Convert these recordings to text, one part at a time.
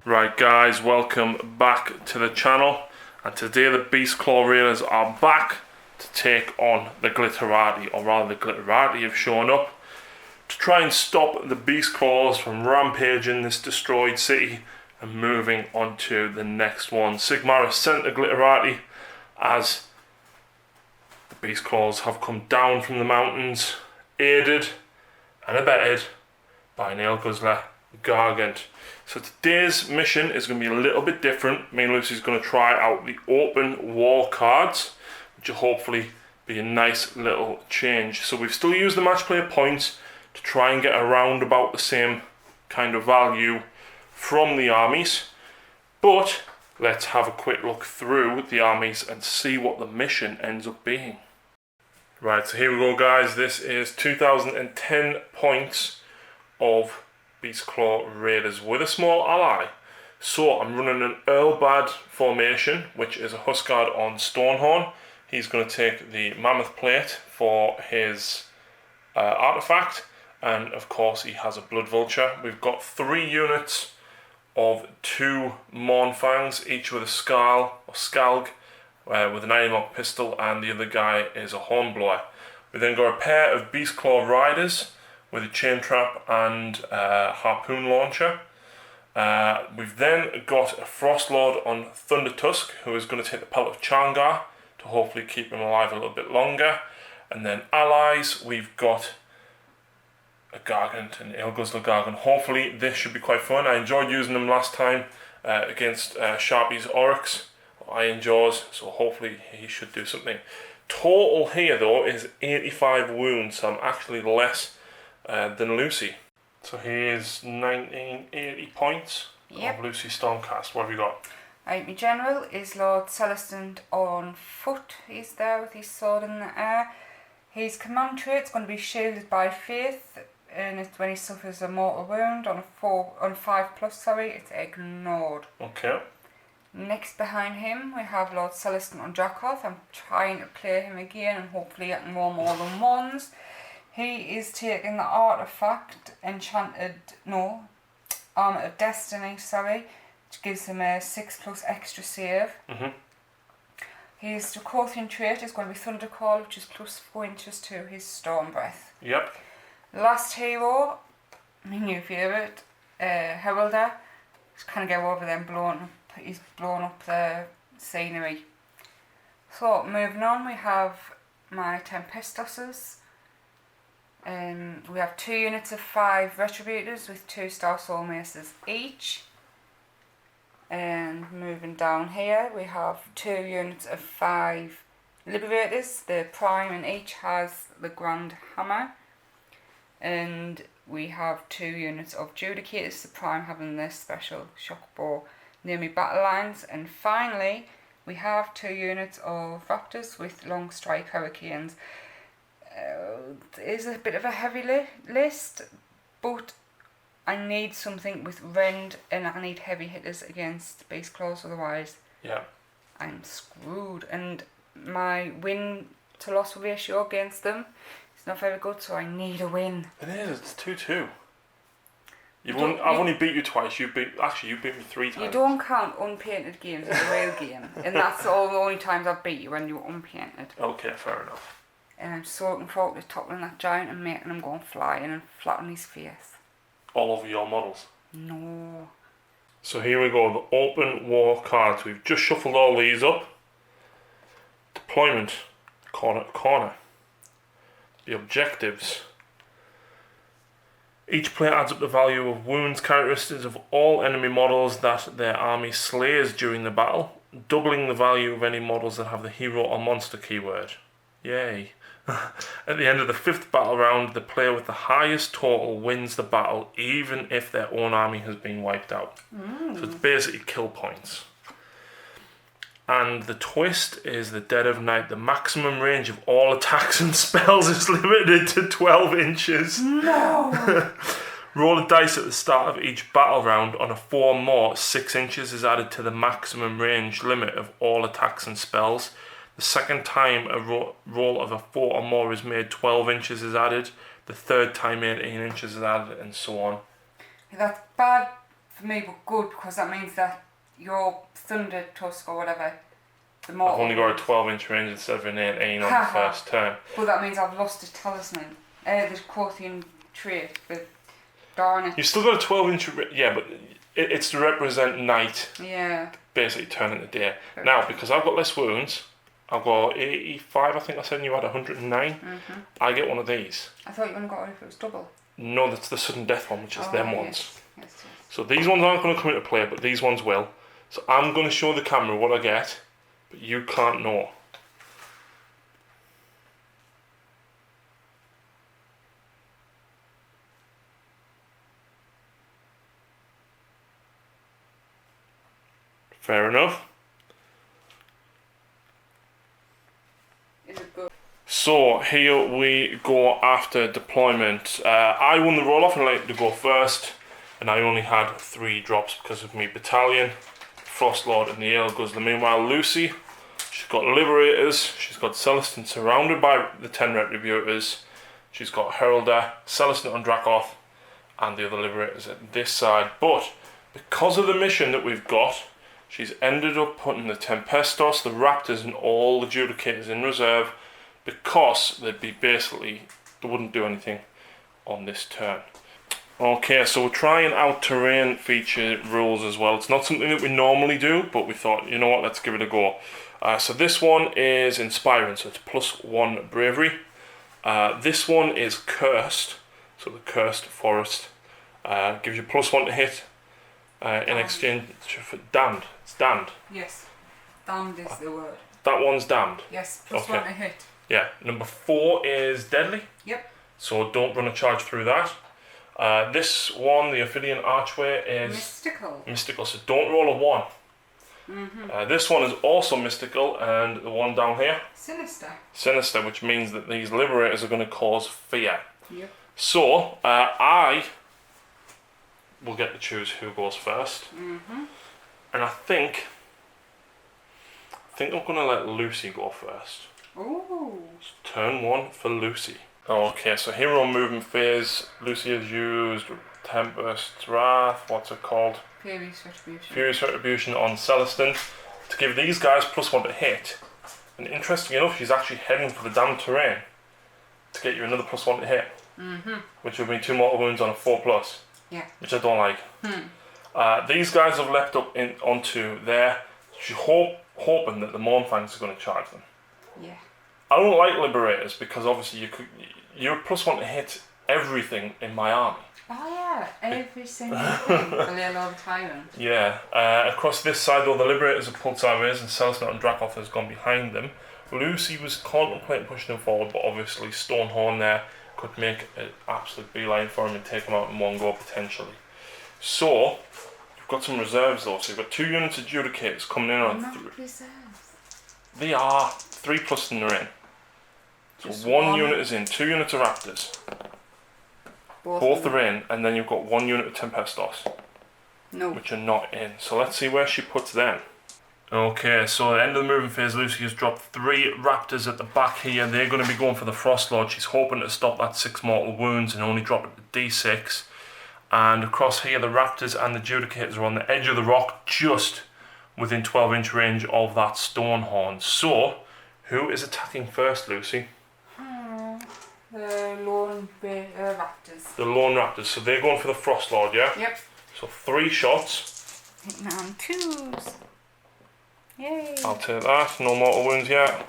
Right guys, welcome back to the channel, and today the Beast Claw Raiders are back to take on the Glitterati, or rather the Glitterati have shown up to try and stop the Beast Claws from rampaging this destroyed city and moving on to the next one. Sigmar has sent the Glitterati as the Beast Claws have come down from the mountains, aided and abetted by an ale guzzler Gargant. So today's mission is going to be a little bit different. Me and Lucy's going to try out the open war cards, which will hopefully be a nice little change. So we've still used the match player points to try and get around about the same kind of value from the armies. But let's have a quick look through the armies and see what the mission ends up being. Right, so here we go guys. This is 2010 points of Beast Claw Raiders with a small ally. So I'm running an Earlbad formation, which is a Huskard on Stonehorn. He's going to take the Mammoth Plate for his artifact, and of course he has a Blood Vulture. We've got 3 units of 2 Mournfangs, each with a Skalg with an 90mm pistol, and the other guy is a Hornblower. We then got a pair of Beast Claw Riders with a chain trap and a harpoon launcher. We've then got a Frostlord on Thunder Tusk, who is going to take the Pelt of Changar to hopefully keep him alive a little bit longer. And then allies, we've got a Gargant, an Ale Guzzler Gargant. Hopefully this should be quite fun. I enjoyed using them last time against Sharpie's Oryx, Iron Jaws, so hopefully he should do something. Total here though is 85 wounds, so I'm actually less than Lucy. So here's 1980 points of Lucy Stormcast. What have you got? Right, my general is Lord Celestin on foot. He's there with his sword in the air. His command trait's going to be Shielded by Faith, and it's when he suffers a mortal wound on a 5+, it's ignored. Okay. Next behind him we have Lord Celestin on Dracoth. I'm trying to play him again and hopefully I can roll more than ones. He is taking the artifact Armor of Destiny, which gives him a 6+ extra save. His Dracothian trait is going to be Thundercall, which is +4 inches to his Storm Breath. Yep. Last hero, my new favourite, Heralder. Just kind of go over them, he's blown up the scenery. So moving on, we have my Tempestosses. We have 2 units of 5 Retributors with 2 Star Soul Maces each. And moving down here, we have 2 units of 5 Liberators. The Prime in each has the Grand Hammer. And we have 2 units of Judicators, the Prime having this special shock bow near me battle lines. And finally, we have 2 units of Raptors with long strike Hurricanes. It is a bit of a heavy list, but I need something with rend and I need heavy hitters against Beast Claws, otherwise I'm screwed. And my win to loss ratio against them is not very good, so I need a win. It is, it's 2-2. I've only beat you twice. You beat me 3 times. You don't count unpainted games as a real game, and that's the only times I've beat you when you were unpainted. Okay, fair enough. And I'm so looking forward to toppling that giant and making him go flying and flat on his face. All over your models? No. So here we go, the open war cards. We've just shuffled all these up. Deployment, corner to corner. The objectives. Each player adds up the value of wounds characteristics of all enemy models that their army slays during the battle, doubling the value of any models that have the hero or monster keyword. Yay. At the end of the 5th battle round, the player with the highest total wins the battle, even if their own army has been wiped out. So it's basically kill points. And the twist is the Dead of Night. The maximum range of all attacks and spells is limited to 12 inches. No! Roll a dice at the start of each battle round. On a 4 or more, 6 inches is added to the maximum range limit of all attacks and spells. The second time a roll of a 4 or more is made, 12 inches is added. The third time 18 inches is added, and so on. That's bad for me, but good, because that means that your Thunder Tusk or whatever, the I've mortal only got a wounds- 12-inch range instead of an 18 on the first turn. But that means I've lost a talisman. The Quothian trait, the darn it. You've still got a 12-inch... Yeah, but it's to represent night. Yeah. Basically turn into day. Very Now, true. because I've got less wounds, I've got 85, I think I said, and you had 109. I get one of these. I thought you only got one if it was double. No, that's the sudden death one, which is them yes. ones. Yes. So these ones aren't going to come into play, but these ones will. So I'm going to show the camera what I get, but you can't know. Fair enough. Is it good? So here we go after deployment. I won the roll off and I like to go first, and I only had 3 drops because of me battalion, Frostlord and the Ale Guzzler. Meanwhile, Lucy, she's got Liberators, she's got Celestin surrounded by the 10 Retributors, she's got Heraldar, Celestin on Dracoth, and the other Liberators at this side. But because of the mission that we've got, she's ended up putting the Tempestos, the Raptors, and all the Judicators in reserve, because they'd be basically, they wouldn't do anything on this turn. Okay, so we're trying out terrain feature rules as well. It's not something that we normally do, but we thought, you know what, let's give it a go. So this one is inspiring, so it's +1 bravery. This one is cursed, so the cursed forest gives you +1 to hit. In exchange for damned. It's damned. Yes. Damned is the word. That one's damned. Yes, +1 Okay. to hit. Yeah. Number 4 is deadly. Yep. So don't run a charge through that. This one, the Ophidian Archway, is Mystical. mystical, so don't roll a 1. This one is also mystical, and the one down here, Sinister. sinister, which means that these liberators are going to cause fear. Yep. So I will get to choose who goes first, and I think I'm going to let Lucy go first. Ooh. Turn 1 for Lucy. Okay, so hero movement phase. Lucy has used Tempest's Wrath, what's it called? Furious Retribution. Furious Retribution on Celestin to give these guys +1 to hit. And interesting enough, she's actually heading for the damned terrain to get you another +1 to hit. Which would be 2 mortal wounds on a 4+. Yeah. Which I don't like. These guys have leapt up onto there. She's hoping that the Mournfangs are going to charge them. Yeah. I don't like Liberators because obviously you're +1 to hit everything in my army. Oh yeah, every single thing. The Little Old Tyrant. Yeah. Across this side though, the Liberators have pulled sideways and Celestin and Dracoth has gone behind them. Lucy was contemplating pushing them forward, but obviously Stonehorn there could make an absolute beeline for him and take him out in one go potentially. So, you've got some reserves though, so you've got 2 units of Judicators coming in on Not reserves. They are 3+ in the in. So Just 1 one. unit is in, 2 units of Raptors. Both are in, and then you've got 1 unit of Tempestos, No. which are not in. So let's see where she puts them. Okay, so at the end of the moving phase, Lucy has dropped 3 Raptors at the back here. They're going to be going for the Frostlord. She's hoping to stop that 6 mortal wounds and only drop it to D6. And across here, the Raptors and the Judicators are on the edge of the rock, just within 12-inch range of that Stonehorn. So, who is attacking first, Lucy? The Lone Raptors. The Lone Raptors. So they're going for the Frostlord, yeah? Yep. So 3 shots. Hitting on 2s. Yay. I'll take that. No mortal wounds yet.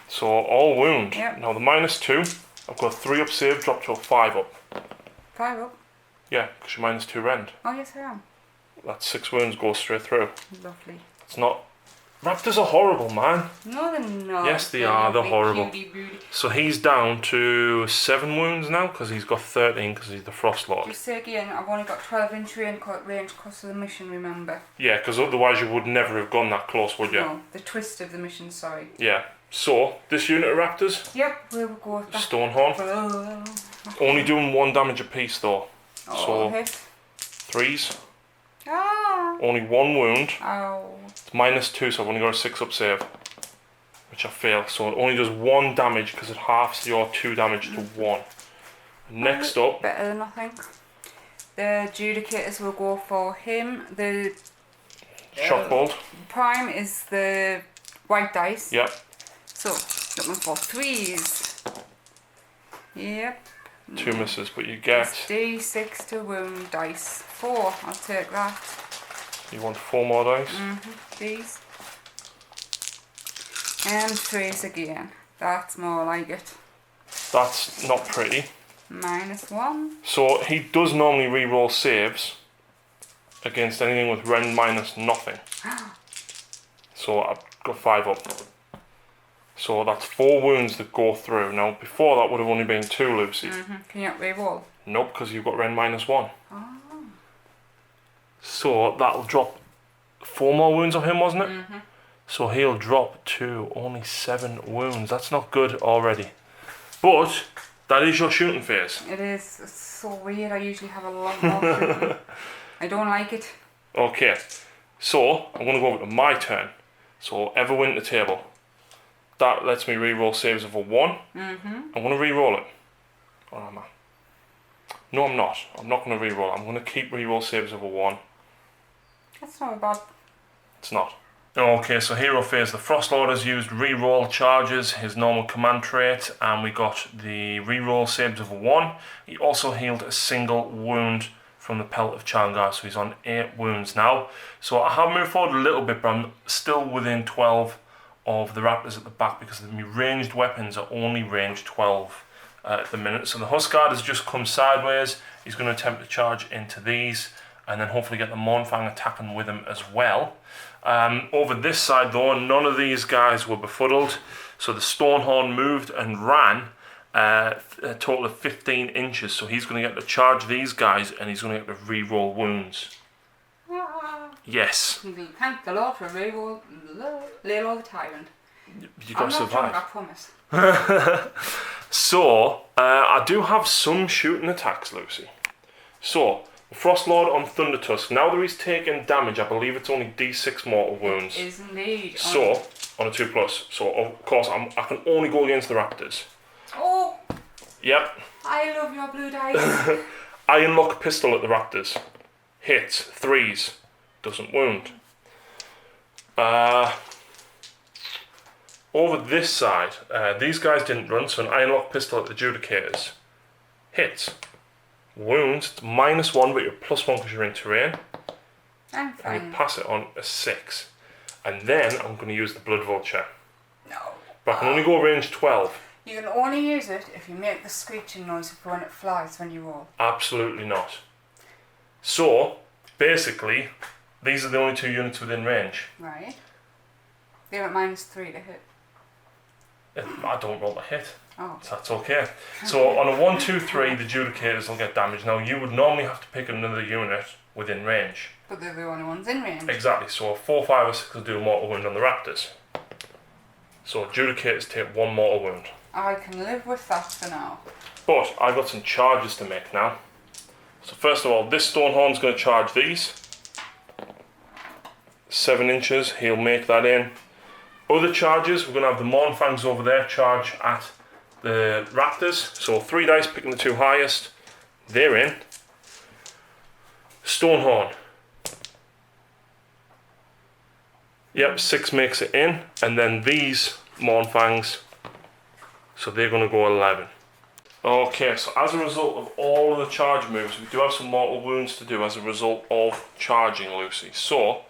So all wound. Yep. Now the -2. I've got 3 up save, drop to a 5 up. 5 up. Yeah, because you're -2 rend. Oh yes, I am. That's 6 wounds go straight through. Lovely. It's not. Raptors are horrible, man. No, they're not. Yes, they are. They're lovely, horrible. cutie booty. So he's down to 7 wounds now because he's got 13 because he's the Frostlord. Just say again, I've only got 12-inch range across the mission, remember? Yeah, because otherwise you would never have gone that close, would you? No, the twist of the mission, sorry. Yeah. So this unit of Raptors, Yep, we will go with that. Stonehorn, Oh, only doing 1 damage apiece though. So hit. 3s, Ah! only 1 wound. Ow. It's -2, so I've only got a 6 up save, which I fail. So it only does 1 damage because it halves your 2 damage to 1. Next up, Better than nothing. The Judicators will go for him. The Shockbolt. Prime is the white dice. Yep. So, looking for 3s. Yep. 2 misses, but you get... D6 to wound dice. 4, I'll take that. You want 4 more dice? These. And 3s again. That's more like it. That's not pretty. -1. So he does normally re-roll saves against anything with rend minus nothing. So I've got 5 up. So that's 4 wounds that go through. Now before that would have only been 2, Lucy. Can you not re-roll? Nope, because you've got rend -1. Oh. So that'll drop 4 more wounds on him, wasn't it? So he'll drop to only 7 wounds. That's not good already. But that is your shooting phase. It is. It's so weird. I usually have a lot more shooting. I don't like it. Okay, so I'm going to go over to my turn. So ever win the table. That lets me re-roll saves of a 1. I'm going to re-roll it. Or am I? No, I'm not. I'm not going to re-roll. I'm going to keep re-roll saves of a 1. That's not bad. It's not. Okay, so hero phase. The Frostlord has used re-roll charges, his normal command trait, and we got the re-roll saves of a 1. He also healed a single wound from the Pelt of Changar, so he's on 8 wounds now. So I have moved forward a little bit, but I'm still within 12 of the Raptors at the back because the ranged weapons are only range 12 at the minute. So the Huskard has just come sideways. He's going to attempt to charge into these and then hopefully get the Mournfang attacking with him as well. Over this side though, none of these guys were befuddled. So the Stonehorn moved and ran a total of 15 inches. So he's going to get to charge these guys and he's going to get to re-roll wounds. Yes. You thank the Lord for re-roll Lilo the Tyrant. You got to survive. I promise. So, I do have some shooting attacks, Lucy. So, the Frostlord on Thundertusk. Now that he's taken damage, I believe it's only D6 mortal wounds. It is indeed. So, on a 2+. So, of course, I can only go against the Raptors. Oh! Yep. I love your blue dice. Iron Lock Pistol at the Raptors. Hits. 3s. Doesn't wound. Over this side, these guys didn't run, so an Iron Lock Pistol at the Judicators. Hits. Wounds, it's -1, but you're +1 because you're in terrain. I'm fine. And you pass it on a 6. And then I'm going to use the Blood Vulture. No. But I can only go range 12. You can only use it if you make the screeching noise when it flies when you roll. Absolutely not. So, basically, these are the only 2 units within range. Right. They're at -3 to hit. I don't roll the hit. Oh. So that's okay. So on a 1, 2, 3, the Judicators will get damage. Now you would normally have to pick another unit within range. But they're the only ones in range. Exactly. So a 4, 5, or 6 will do a mortal wound on the Raptors. So Judicators take 1 mortal wound. I can live with that for now. But I've got some charges to make now. So first of all, this Stonehorn's going to charge these. 7 inches, he'll make that in. Other charges, we're going to have the Mournfangs over there charge at the Raptors. So 3 dice, picking the 2 highest. They're in. Stonehorn. Yep, 6 makes it in. And then these Mournfangs, so they're going to go 11. Okay, so as a result of all of the charge moves, we do have some mortal wounds to do as a result of charging, Lucy. So,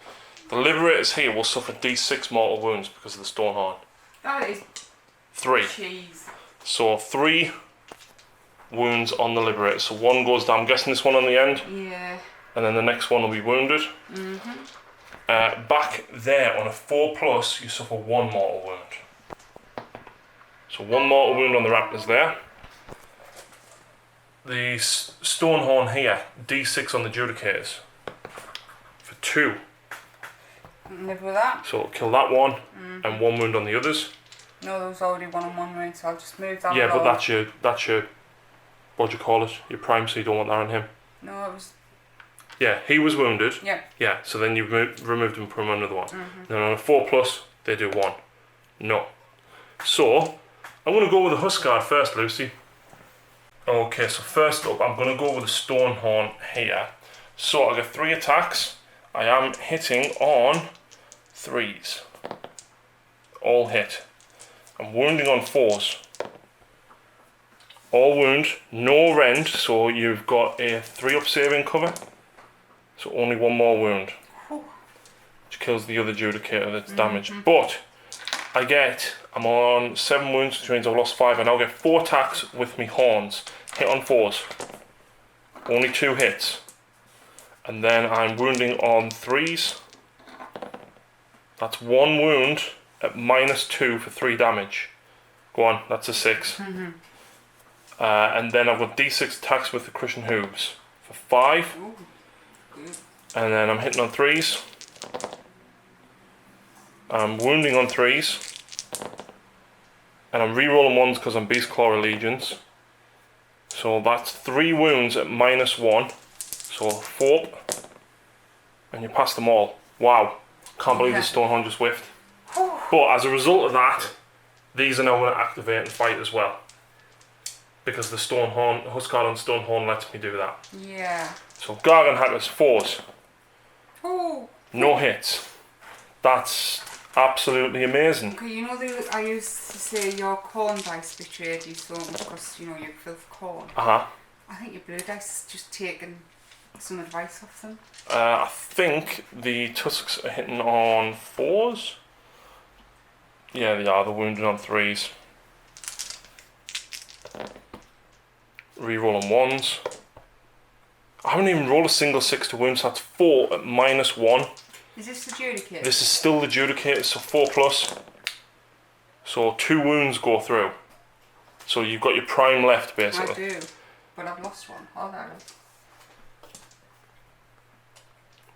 the Liberators here will suffer D6 mortal wounds because of the Stonehorn. That is 3. cheese. So 3 wounds on the Liberators. So 1 goes down. I'm guessing this one on the end. Yeah. And then the next one will be wounded. Back there on a 4+, you suffer 1 mortal wound. So 1 mortal wound on the Raptors there. The Stonehorn here, D6 on the Judicators. For 2. Live with that. So it'll kill that one, and 1 wound on the others. No, there was already 1-on-1 wound, so I'll just move that. Yeah, but that's your, what do you call it? Your prime, so you don't want that on him. No, it was. Yeah, he was wounded. Yeah. Yeah, so then you removed him from another one. Then on a 4+, they do 1. No. So, I'm going to go with the Huskard first, Lucy. Okay, so first up, I'm going to go with the Stonehorn here. So I get 3 attacks. I am hitting on 3s. All hit. I'm wounding on 4s. All wound, no rend, so you've got a 3-up saving cover. So only 1 more wound. Which kills the other Judicator that's damaged. But I'm on 7 wounds, which means I've lost 5. I now get 4 attacks with me horns. Hit on 4s. Only 2 hits. And then I'm wounding on 3s. That's 1 wound at -2 for 3 damage. Go on, that's a 6. And then I've got D6 attacks with the crushing hooves for 5. Ooh, good. And then I'm hitting on 3s. I'm wounding on 3s. And I'm re-rolling 1s because I'm Beast Claw Allegiance. So that's 3 wounds at -1. So 4. And you pass them all. Wow. Can't believe the Stonehorn just whiffed. But as a result of that, these are now going to activate and fight as well. Because the Stonehorn, Huskard on Stonehorn lets me do that. Yeah. So Gargan Hackers 4s. Oh. No hits. That's absolutely amazing. Okay, you know I used to say your corn dice betrayed you so much because you filth corn. I think your blue dice just taken some advice off them. I think the tusks are hitting on 4s. Yeah, they are. They're wounded on 3s. Rerolling 1s. I haven't even rolled a single 6 to wound, so that's 4 at -1. Is this the Judicator? This is still the Judicator, so 4+. So 2 wounds go through. So you've got your prime left, basically. I do, but I've lost one. Oh, there it is.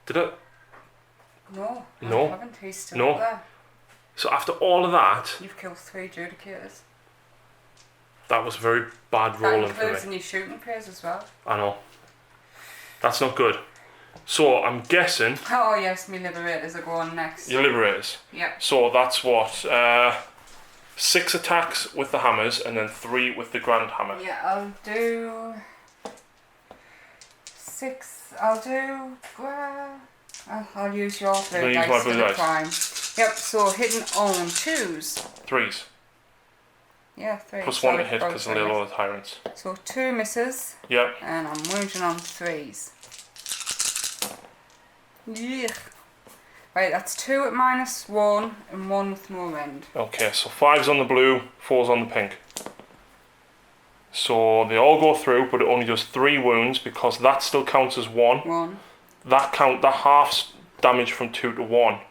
Did it? No, No. I haven't. He's still No. up there. So after all of that, You've killed 3 Judicators. that was very bad rolling That for me. includes in your shooting praise as well. I know. That's not good. So I'm guessing Oh yes, my Liberators are going next. your Liberators. Yep. So that's what 6 attacks with the hammers and then 3 with the grand hammer. Yeah, I'll do 6. I'll do. I'll use your blue Use dice my for blue the dice. prime. Yep. So hitting on 2s. 3s. Yeah, 3. +1 to hit because of the lot of tyrants. So 2 misses. Yep. And I'm wounding on 3s. Yeah. Right, that's 2 at -1 and 1 with no rend. Okay, so 5's on the blue, 4's on the pink. So they all go through, but it only does 3 wounds because that still counts as 1. 1. That halves damage from 2 to 1.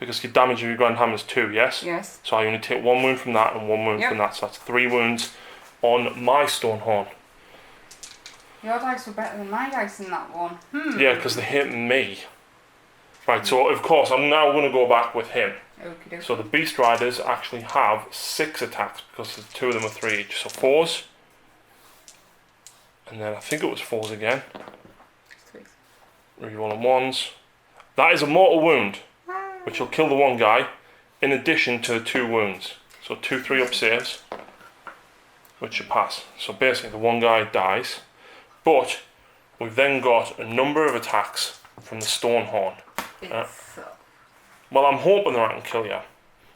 Because your damage of your grand hammer is 2, yes? Yes. So I only take 1 wound from that and 1 wound from that. So that's 3 wounds on my Stonehorn. Your dice were better than my dice in that one. Yeah, because they hit me. Right, so of course I'm now going to go back with him. Okay. So the Beast Riders actually have 6 attacks because the 2 of them are 3 each. So 4s. And then I think it was 4s again. 3. Rerolling 1s. That is a mortal wound, which will kill the one guy, in addition to the 2 wounds. So 2 3-up saves, which should pass. So basically the one guy dies. But we've then got a number of attacks from the Stonehorn. Well, I'm hoping that I can kill you.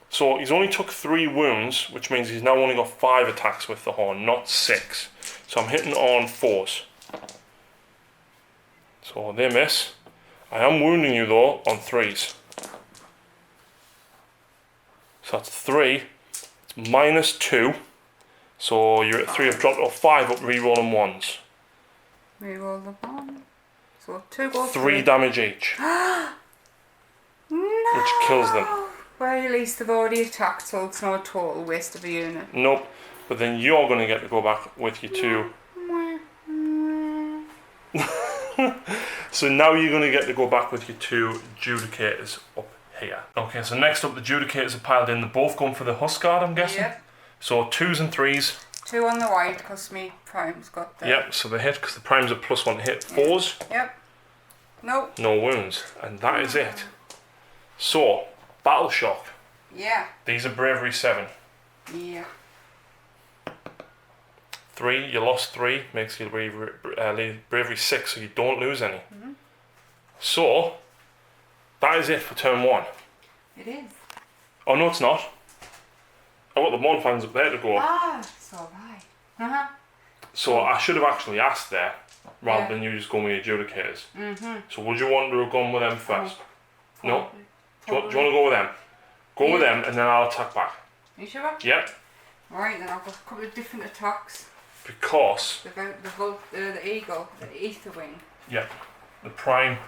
So he's only took 3 wounds, which means he's now only got 5 attacks with the horn, not 6. So I'm hitting on 4s. So they miss. I am wounding you though on 3s. So that's 3. It's -2. So you're at 3. I've dropped off 5 up, re-rolling 1s. Reroll the 1. So 2 go 3 damage each. No! Which kills them. Well, at least they've already attacked, so it's not a total waste of a unit. Nope. But then you're going to get to go back with your 2. So now you're going to get to go back with your 2 Judicators up here. Okay, so next up the Judicators are piled in. They're both going for the Huskard, I'm guessing? Yep. So 2s and 3s. 2 on the white, because me prime's got the... Yep, so they hit because the primes are +1 to hit. 4s. Yep. Nope. No wounds. And that is it. So, Battle Shock. Yeah. These are Bravery 7. Yeah. 3, you lost 3, makes your bravery 6, so you don't lose any. So, that is it for turn 1. It is. Oh no, it's not. I've got the Mournfangs up there to go. Ah, so have I. So I should have actually asked there, rather than you just going with your Adjudicators. So would you want to have gone with them first? No? Do you want to go with them? Go with them and then I'll attack back. Are you sure? Yep. Alright, then I've got a couple of different attacks. Because... The Eagle, the Ether Wing. Yep. The Prime,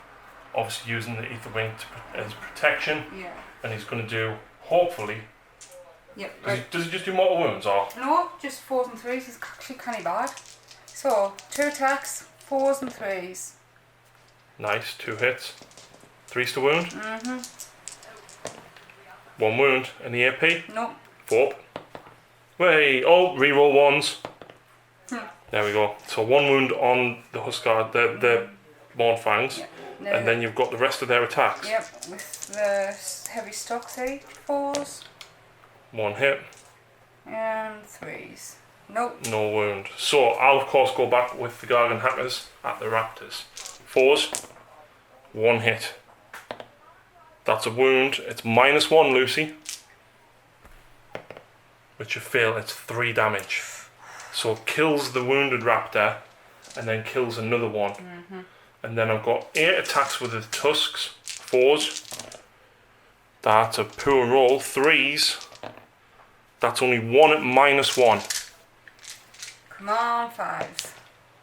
obviously using the Ether Wing as protection. Yeah. And he's going to do, hopefully... Yep. Does he just do mortal wounds or? No, just 4s and 3s. He's actually kind of bad. So, 2 attacks, 4s and 3s. Nice, 2 hits. 3s to wound. 1 wound. And the AP? Nope. 4. Wait, oh, reroll 1s. There we go. So 1 wound on the Huskard, the Mournfangs. Yep. And then you've got the rest of their attacks. Yep, with the heavy stock, say, 4s. 1 hit. And 3s. Nope. No wound. So I'll of course go back with the Gargan Hackers at the Raptors. 4s. 1 hit. That's a wound. It's -1, Lucy. Which you fail, it's 3 damage. So it kills the wounded raptor and then kills another one. And then I've got 8 attacks with the tusks. 4s. That's a poor roll. 3s. That's only 1 at -1. Come on, 5s.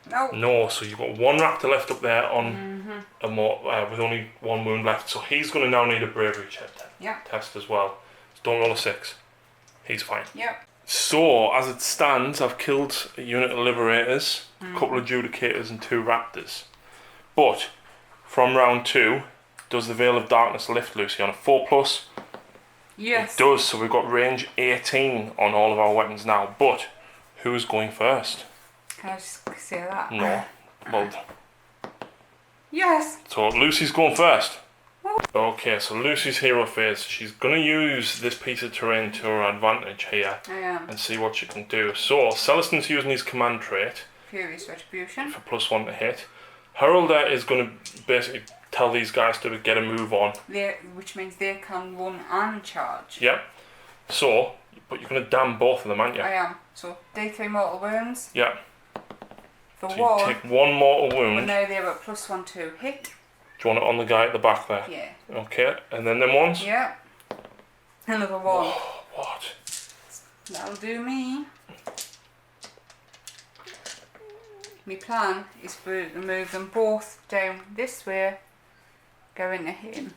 No. No, so you've got 1 raptor left up there on a with only 1 wound left. So he's going to now need a bravery check test as well. So don't roll a 6. He's fine. Yep. So, as it stands, I've killed a unit of Liberators, a couple of Judicators and 2 Raptors. But, from round 2, does the Veil of Darkness lift, Lucy, on a 4+? Yes. It does, so we've got range 18 on all of our weapons now. But, who's going first? Can I just say that? No. Well, yes. so Lucy's going first. Okay, so Lucy's hero phase. She's going to use this piece of terrain to her advantage here. I am. And see what she can do. So, Celestin's using his command trait. Furious Retribution. For +1 to hit. Heralder is going to basically tell these guys to get a move on. Which means they can run and charge. Yep. So, but you're going to damn both of them, aren't you? I am. So, D3 mortal wounds. Yep. For so 1. you take 1 mortal wound. And now they're at +1 to hit. Do you want it on the guy at the back there? Yeah. Okay, and then them ones? Yeah. Another 1. Oh, what? That'll do me. My plan is for to move them both down this way, go into him.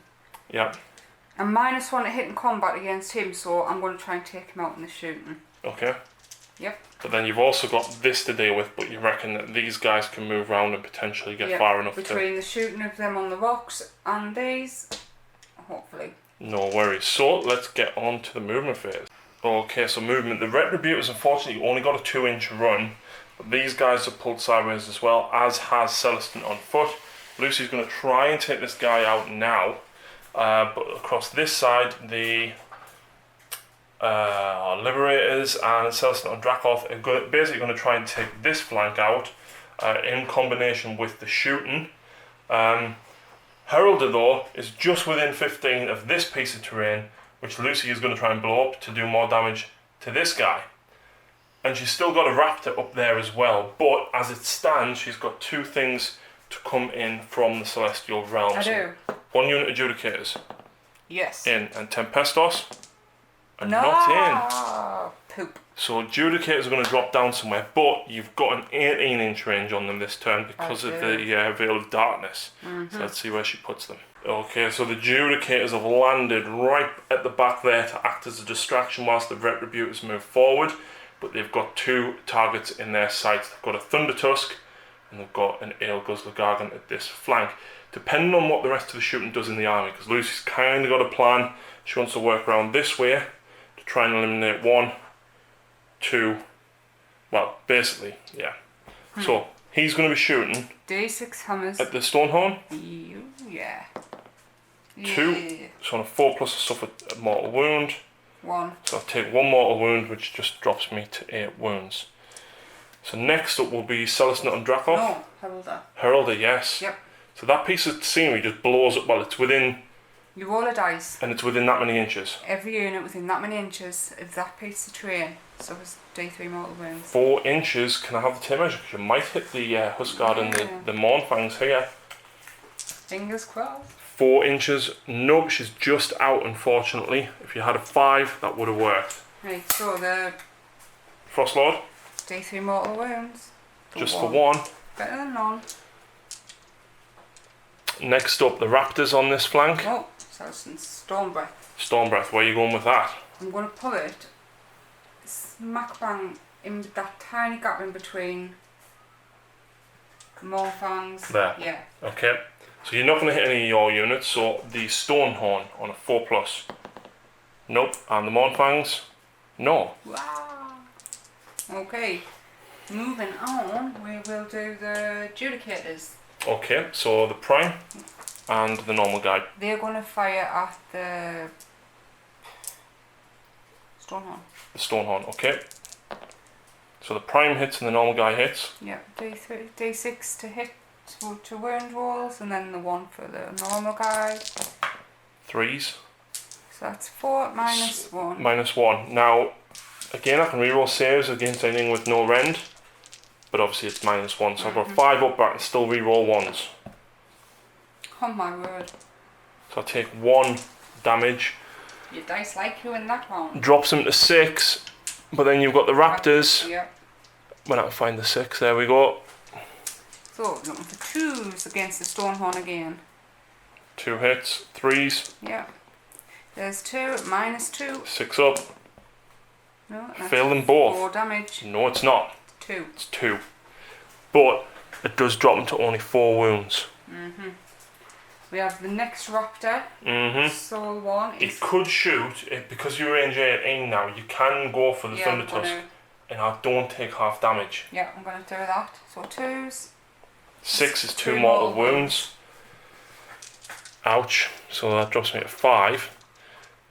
Yep. And -1 to hit in combat against him, so I'm going to try and take him out in the shooting. Okay. Yep. But then you've also got this to deal with, but you reckon that these guys can move around and potentially get far enough between the shooting of them on the rocks and these, hopefully. No worries. So, let's get on to the movement phase. Okay, so movement. The Retributors, unfortunately, only got a 2-inch run, but these guys are pulled sideways as well, as has Celestin on foot. Lucy's going to try and take this guy out now, but across this side, the Liberators and Celestin on Dracoth are basically going to try and take this flank out in combination with the shooting. Heralder, though, is just within 15 of this piece of terrain, which Lucy is going to try and blow up to do more damage to this guy. And she's still got a raptor up there as well, but as it stands, she's got 2 things to come in from the Celestial Realm. I do. 1 unit Adjudicators. Yes. In, and Tempestos are no. not in. Poop. So Adjudicators are going to drop down somewhere, but you've got an 18-inch range on them this turn because of the Veil of Darkness. So let's see where she puts them. Okay, so the Adjudicators have landed right at the back there to act as a distraction whilst the Retributors move forward, but they've got 2 targets in their sights. They've got a Thunder Tusk and they've got an Ale Guzzler Gargant at this flank. Depending on what the rest of the shooting does in the army, because Lucy's kind of got a plan. She wants to work around this way to try and eliminate 1, 2, well, basically, yeah. So, he's going to be shooting D6 hammers. at the Stonehorn. Yeah. 2, so on a 4+, I suffer a mortal wound. 1. So I'll take 1 mortal wound, which just drops me to 8 wounds. So next up will be Celestin on Dracov. No, Heraldor. Heraldor, yes. Yep. So that piece of scenery just blows up. Well, it's within. You roll a dice. And it's within that many inches. Every unit within that many inches of that piece of terrain suffers D3 mortal wounds. 4 inches. Can I have the tape measure? Because you might hit the Huskard and the Mournfangs here. Fingers crossed. 4 inches. Nope, she's just out, unfortunately. If you had a 5, that would have worked. Right, so the Frostlord. D3 mortal wounds. Just for 1. Better than none. Next up, the Raptors on this flank. Oh, Celestin's Stormbreath. Stormbreath, where are you going with that? I'm going to put it smack bang in that tiny gap in between the Mournfangs. There. Yeah. Okay. So you're not going to hit any of your units, so the Stonehorn on a 4+. Nope. And the Mournfangs? No. Wow. Okay. Moving on, we will do the Judicators. Okay, so the Prime and the normal guy. They're going to fire at the Stonehorn. The Stonehorn, okay. So the Prime hits and the normal guy hits. Yeah, D3, D6 to hit to wound rolls, and then the 1 for the normal guy. 3s. So that's 4 minus 1. -1. Now, again, I can reroll saves against anything with no rend, but obviously it's -1, so I've got 5 up, but I can still reroll 1s. Oh my word. So I take 1 damage. Your dice like you in that one. Drops him to 6, but then you've got the Raptors. Yeah. When I can find the 6, there we go. So, looking for 2s against the Stonehorn again. 2 hits, 3s. Yeah. There's 2, -2. 6 up. No, that's Fail them both. 4 damage. No, it's not. 2. It's 2. But it does drop him to only 4 wounds. We have the next Raptor. Soul 1 is... It could shoot, because you're range 18 now, you can go for the Thunder Tusk. And I don't take half damage. Yeah, I'm going to do that. So 2s. 6 is 2 mortal wounds. Ouch. So that drops me to 5.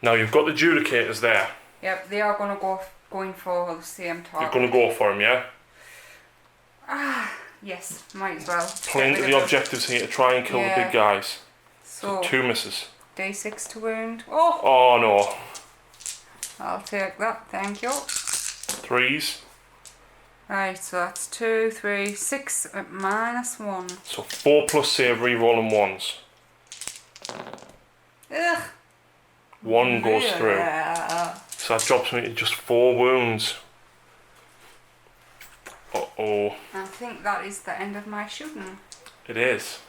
Now you've got the Judicators there. Yep, they are going to going for the same target. You're going to go for them, yeah? Yes, might as well. Playing to the objectives here to try and kill the big guys. So 2 misses. D6 to wound. Oh! Oh no. I'll take that, thank you. 3s. Right, so that's 2, 3, 6 at -1. So 4+ save, rerolling 1s. Ugh! 1 goes through. So that drops me to just 4 wounds. Uh-oh. I think that is the end of my shooting. It is.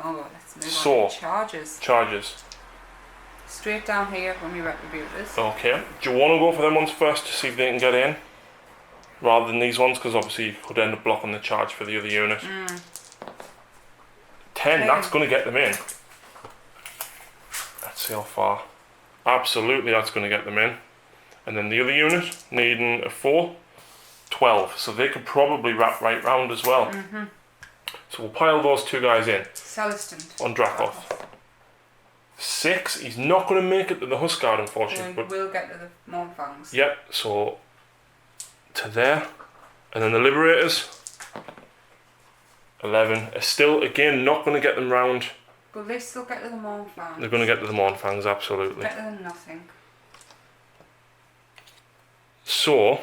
Oh, let's move So, on to charges. Charges. Straight down here when we retribute this. Okay. Do you want to go for them ones first to see if they can get in? Rather than these ones, because obviously you could end up blocking the charge for the other unit. 10, that's going to get them in. Let's see how far. Absolutely, that's going to get them in. And then the other unit, needing a 4, 12. So they could probably wrap right round as well. So we'll pile those 2 guys in. Celestin. On Dracov. 6, he's not going to make it to the Huskard, unfortunately. But we'll get to the Mournfangs. Yep, so to there. And then the Liberators. 11 are still, again, not going to get them round. But they still get to the Mournfangs. They're going to get to the Mournfangs, absolutely. Better than nothing. So,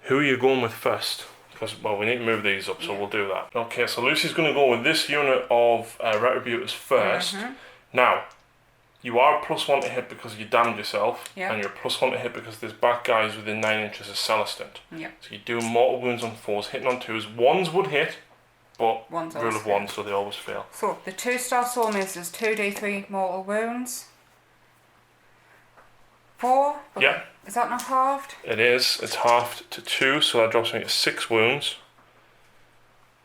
who are you going with first? Because, well, we need to move these up, so we'll do that. Okay, so Lucy's going to go with this unit of Retributors first. Now, you are a +1 to hit because you damned yourself, and you're a +1 to hit because there's back guys within 9 inches of Celestin. So you do mortal wounds on 4s, hitting on 2s. 1s would hit, but rule of 1, so they always fail. So, the 2-star soul mace is 2d3 mortal wounds. 4? Yeah. Is that not halved? It is. It's halved to 2, so that drops me to 6 wounds.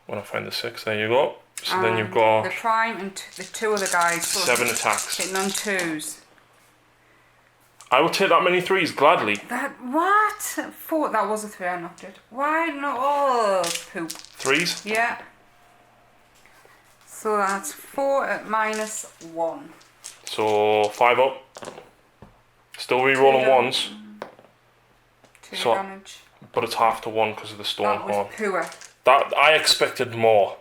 When I find the 6, there you go. So then you've got... the Prime and the 2 other guys. 7 attacks. Hitting on 2s. I will take that many 3s, gladly. What? 4, that was a 3 I knocked it. Why not? Oh, poop. 3s? Yeah. So that's 4 at -1. So 5 up. Still re-rolling 1s. 2 So damage. but it's half to 1 because of the stone That was horn. poor. That I expected more.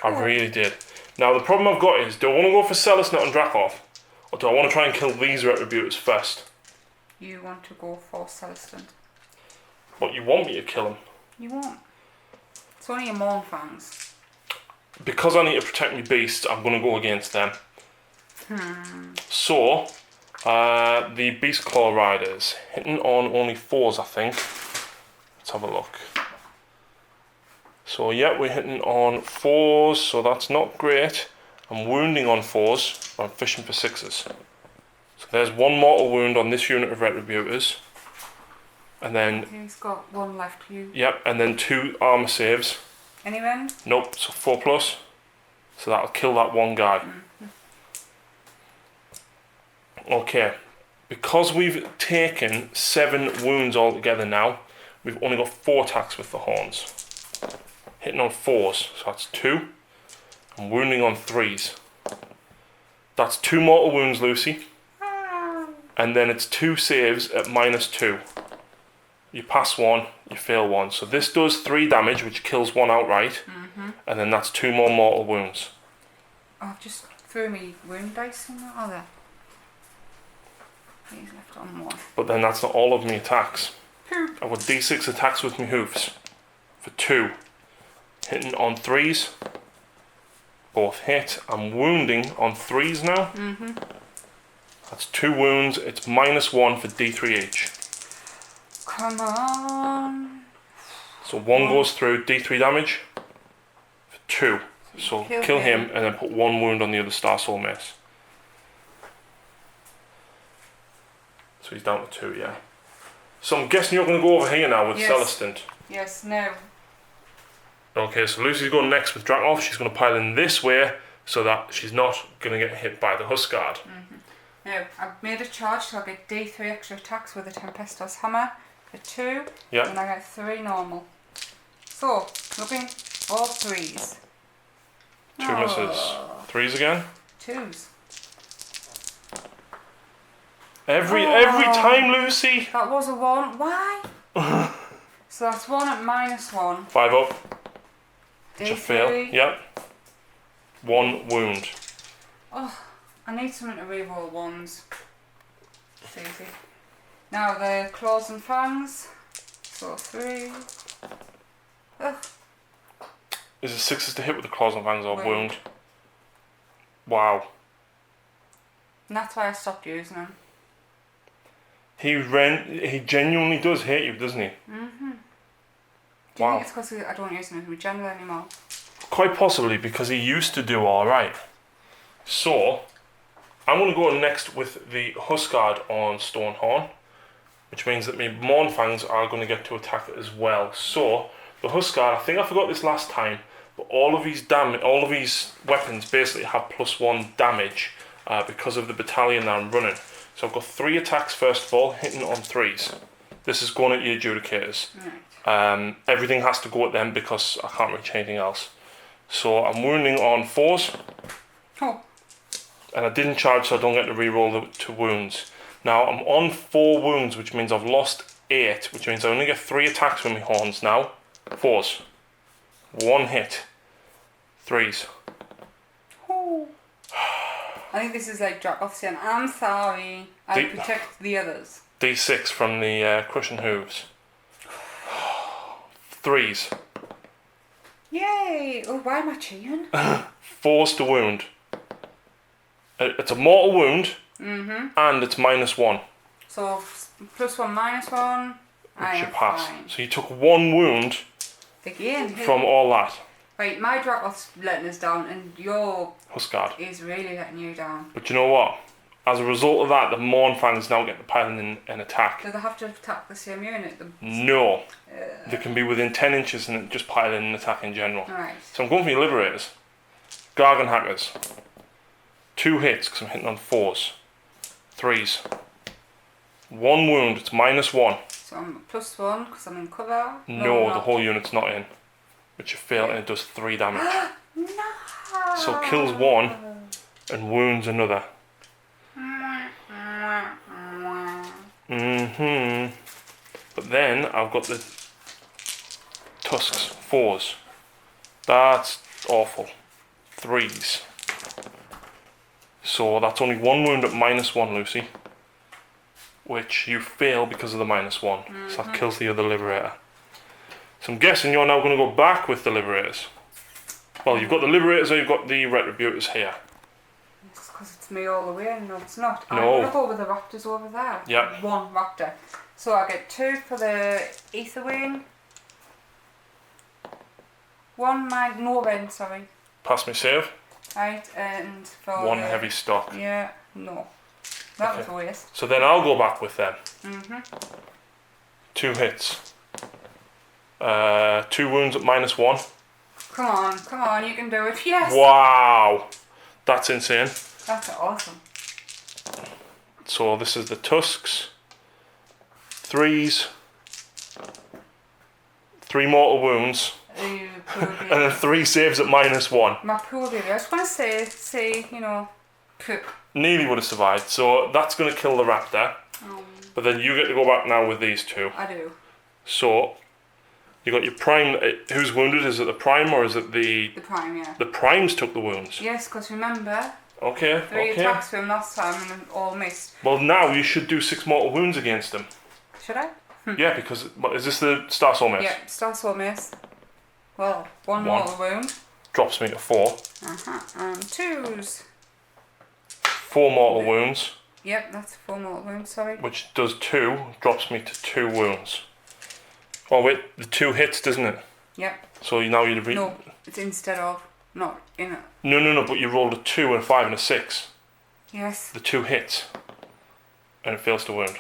I really did. Now the problem I've got is, do I want to go for Celestinate and Dracov, or do I want to try and kill these Retributors first? You want to go for Celestin. But you want me to kill them? You won't. It's only your Mournfangs. Because I need to protect my beast, I'm going to go against them. So, the Beast Claw Riders, hitting on only 4s I think. Let's have a look. So yeah, we're hitting on 4s, so that's not great. I'm wounding on 4s, but I'm fishing for 6s. So there's 1 mortal wound on this unit of Retributors. And then... He's got 1 left, you. Yep, and then 2 armor saves. Any rend? Nope, so 4+. So that'll kill that 1 guy. Okay, because we've taken 7 wounds altogether now, we've only got 4 attacks with the horns. Hitting on 4s, so that's 2. I'm wounding on 3s. That's 2 mortal wounds, Lucy. And then it's 2 saves at -2. You pass 1, you fail 1. So this does 3 damage, which kills 1 outright. And then that's 2 more mortal wounds. Oh, I've just threw me wound dice in that other. He's left on 1. But then that's not all of my attacks. I've got D6 attacks with my hoofs. For 2. Hitting on 3s. Both hit. I'm wounding on 3s now. That's 2 wounds. It's -1 for D3 each. Come on. So 1 goes through, D3 damage. For 2. So kill him and then put 1 wound on the other Star Soul Mace. So he's down to 2, yeah. So I'm guessing you're going to go over here now with Celestin. Yes, no. Okay, so Lucy's going next with Dracov. She's going to pile in this way so that she's not going to get hit by the Huskard. No, I've made a charge, so I get D3 extra attacks with a Tempestos Hammer for 2. Yeah. And I get 3 normal. So, looking all 3s. 2 misses. 3s again. 2s. Every time, Lucy. That was a 1. Why? So that's 1 at -1. 5 up. D3. To fail. Yep. 1 wound. Oh, I need something to reroll 1s. It's easy. Now the claws and fangs. So 3. Ugh. Is it 6s to hit with the claws and fangs or Wound. wound? Wow. And that's why I stopped using them. He genuinely does hate you, doesn't he? Do you think it's because I don't use them in general anymore? Quite possibly, because he used to do alright. So, I'm going to go next with the Huskard on Stonehorn, which means that my Mournfangs are going to get to attack as well. So, the Huskard, I think I forgot this last time, but all of these weapons basically have +1 damage because of the battalion that I'm running. So I've got 3 attacks first of all, hitting on 3s. This is going at your Adjudicators. Right. Everything has to go at them because I can't reach anything else. So I'm wounding on 4s. Oh. And I didn't charge, so I don't get to reroll the 2 wounds. Now I'm on 4 wounds, which means I've lost 8, which means I only get 3 attacks with my horns now. 4s. 1 hit. 3s. Oh. I think this is like Dracov saying, I'm sorry, I protect the others. D6 from the Crushing Hooves. 3s. Yay! Oh, why am I cheating? 4s to wound. It's a mortal wound, and it's -1. So, +1, -1, which you pass. Fine. So you took 1 wound again from all that. Right, my Drakov's letting us down, and your Huskard is really letting you down. But you know what? As a result of that, the Mournfangs now get the piling in an attack. Do they have to attack the same unit? No. They can be within 10 inches and just pile in an attack in general. Right. So I'm going for your Liberators. Gargan Hackers. 2 hits because I'm hitting on 4s. 3s. 1 wound, it's -1. So I'm +1 because I'm in cover? No, the whole unit's not in. Which you fail and it does 3 damage. No! So kills 1 and wounds another. But then I've got the tusks, 4s. That's awful. 3s. So that's only 1 wound at -1, Lucy. Which you fail because of the -1. So that kills the other Liberator. So I'm guessing you're now going to go back with the Liberators. Well, you've got the Liberators or you've got the Retributors here. It's because it's me all the way. No, it's not. No. I'm going to go with the Raptors over there. Yeah. 1 Raptor. So I get 2 for the Ether Wing. 1 no rend, sorry. Pass me save. Right, and for 1 the, heavy stock. Yeah, no. That was a waste. So then I'll go back with them. 2 hits. 2 wounds at -1. Come on, you can do it. Yes! Wow! That's insane. That's awesome. So this is the tusks. 3s. 3 mortal wounds. You poor baby. And then 3 saves at -1. My poor baby. I just want to say, you know, poop. Nearly would have survived. So that's going to kill the raptor. But then you get to go back now with these 2. I do. So you got your prime. Who's wounded? Is it the prime or is it the? The prime, yeah. The primes took the wounds. Yes, because remember, Okay. 3 attacks for him last time and all missed. Well, now you should do 6 mortal wounds against him. Should I? Yeah, because is this the Star Soul Mace? Yeah, Star Sword miss. Well, 1 mortal wound. Drops me to 4. And 2s. 4 mortal wounds. Yep, that's 4 mortal wounds, sorry. Which does 2. Drops me to 2 wounds. Oh wait, the 2 hits, doesn't it? Yep. So now you No, it's instead of, not in it. No, but you rolled a 2 and a 5 and a 6. Yes. The 2 hits. And it fails to wound.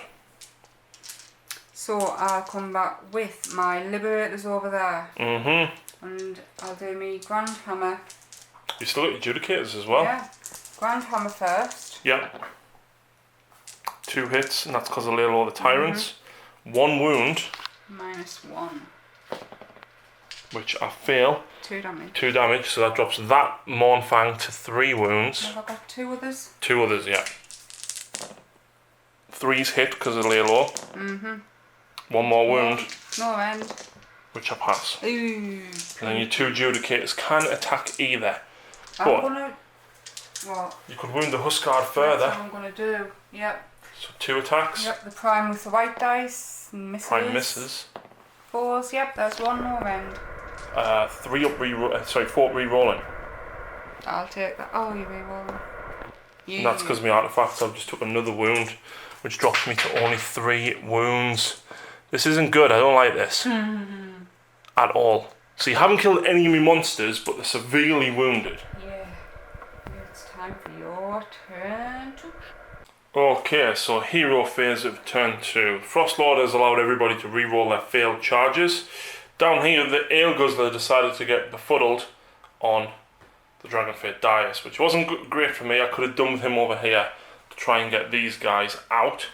So I'll come back with my Liberators over there. And I'll do me Grand Hammer. You still got your Judicators as well? Yeah. Grand Hammer first. Yeah. 2 hits, and that's because I laid all the Tyrants. 1 wound. -1. Which I fail. 2 damage. 2 damage, so that drops that Mornfang to 3 wounds. Have I got 2 others? 2 others, yeah. 3's hit because of lay low. 1 more wound, No end. which I pass. Ooh. And then your 2 Judicators can attack either. I'm But gonna. Well. you could wound the Huskard That's further. what I'm gonna do. Yep. So 2 attacks. Yep. The prime with the white dice. Misses. Prime misses. 4s. Yep. There's 1 more end. 3 up sorry, 4 re-rolling. I'll take that. Oh, you reroll. And that's because my artifacts, I've just took another wound, which drops me to only 3 wounds. This isn't good, I don't like this. At all. So you haven't killed any of my monsters, but they're severely wounded. Yeah. It's time for your turn to... Okay, so hero phase of turn 2. Frost Lord has allowed everybody to re-roll their failed charges. Down here, the Ale Guzzler decided to get befuddled on the Dragonfate Dais, which wasn't great for me. I could have done with him over here to try and get these guys out.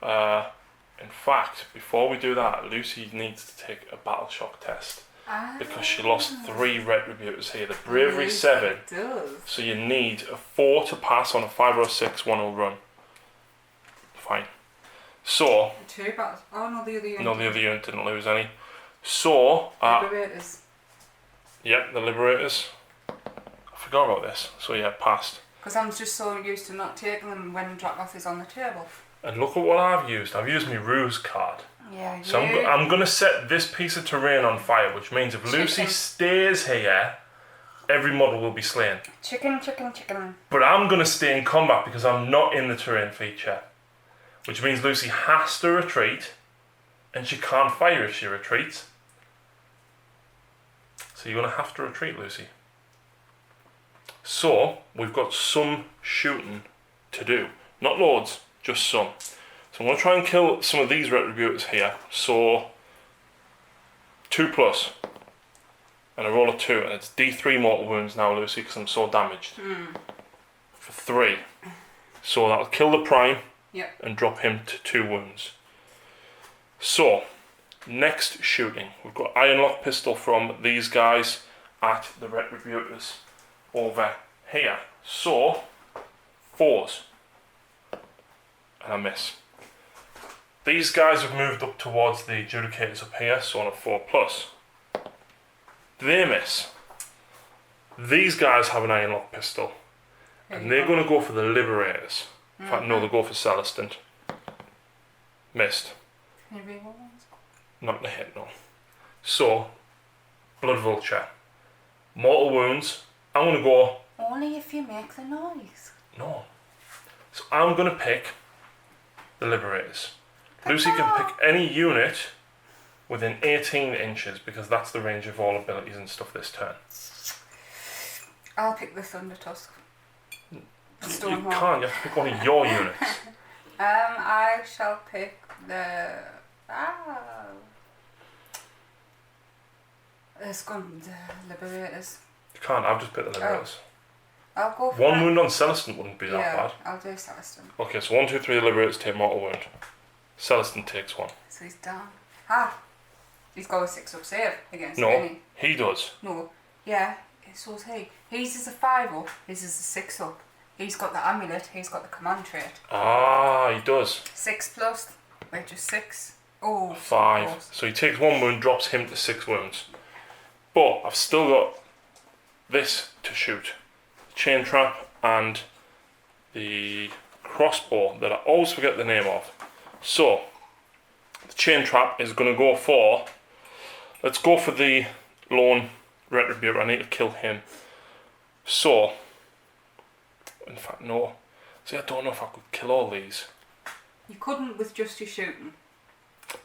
In fact, before we do that, Lucy needs to take a battle shock test because she lost 3 Retributors here. The Bravery 7, so you need a 4 to pass on a 5 or a 6 1-0 run. Fine. So 2 battles. Oh no, the other unit. no, the other unit didn't lose any. So Liberators. yep, the Liberators. I forgot about this. So yeah, passed. Because I'm just so used to not taking them when Dracoth is on the table. And look at what I've used. I've used my Ruse card. Yeah, So I'm going to set this piece of terrain on fire, which means if Lucy stays here, every model will be slain. Chicken, chicken, chicken. But I'm going to stay in combat because I'm not in the terrain feature. Which means Lucy has to retreat, and she can't fire if she retreats. So you're going to have to retreat, Lucy. So, we've got some shooting to do. Not loads, just some. So I'm going to try and kill some of these Retributors here. So, 2+. And a roll of 2, and it's D3 mortal wounds now, Lucy, because I'm so damaged. For 3. So that'll kill the Prime. Yep. And drop him to 2 wounds. So, next shooting. We've got Ironlock Pistol from these guys at the Retributors over here. So, 4s. And I miss. These guys have moved up towards the Adjudicators up here, so on a 4+. They miss. These guys have an ironlock pistol. And they're going to go for the Liberators. In fact, no, they'll go for Celestin. Missed. Can you reroll ones? Not the hit, no. So, Blood Vulture. Mortal Wounds. I'm going to go... Only if you make the noise. No. So I'm going to pick the Liberators. Lucy can pick any unit within 18 inches because that's the range of all abilities and stuff this turn. I'll pick the Thunder Tusk. You can't, you have to pick one of your units. I shall pick the... the Liberators. You can't, I've just picked the Liberators. I'll go for one wound on Celestin wouldn't be that bad. I'll do Celestin. Okay, so 1, 2, 3 the Liberators take mortal wound. Celestin takes 1. So he's down. He's got a 6-up save against No, he does. No, yeah, so's he. His is a 5-up, his is a 6-up. He's got the amulet, he's got the command trait. He does. 6+, which is 6. Oh, 5. So he takes 1 wound, drops him to 6 wounds. But I've still got this to shoot. Chain Trap and the crossbow that I always forget the name of. So, the Chain Trap is going to go for... Let's go for the lone Retributor. I need to kill him. So, in fact, no. See, I don't know if I could kill all these. You couldn't with just your shooting.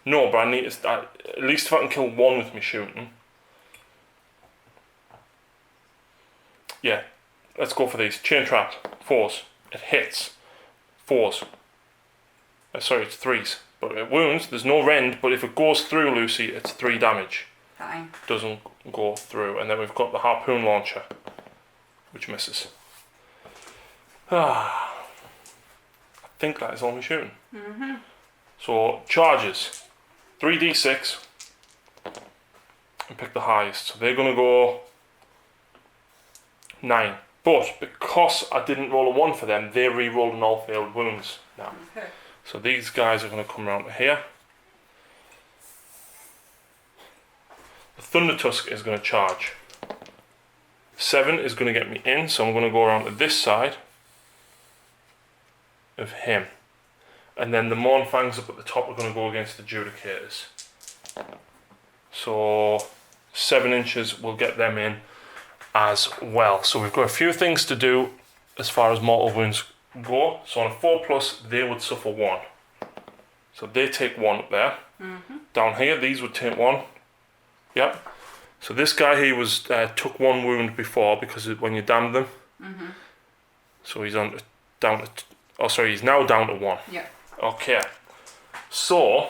No, but I need to... at least if I can kill one with me shooting. Yeah. Let's go for these. Chain Trap. 4s. It hits. 4s. Sorry, it's 3s. But it wounds. There's no rend, but if it goes through Lucy, it's 3 damage. Fine. Doesn't go through. And then we've got the Harpoon Launcher, which misses. I think that is all my shooting. So, charges. 3d6. And pick the highest. So they're going to go 9. But because I didn't roll a 1 for them, they re-rolled an all failed wounds now. Okay. So these guys are going to come around to here. The Thunder Tusk is going to charge. 7 is going to get me in, so I'm going to go around to this side of him. And then the Mournfangs up at the top are going to go against the Adjudicators. So 7 inches will get them in as well. So we've got a few things to do as far as mortal wounds go. So on a 4+, they would suffer 1. So they take 1 up there. Down here, these would take 1. Yep. So this guy here was took 1 wound before because when you damned them. So he's on down to. Oh, sorry, he's now down to 1. Yeah. Okay. So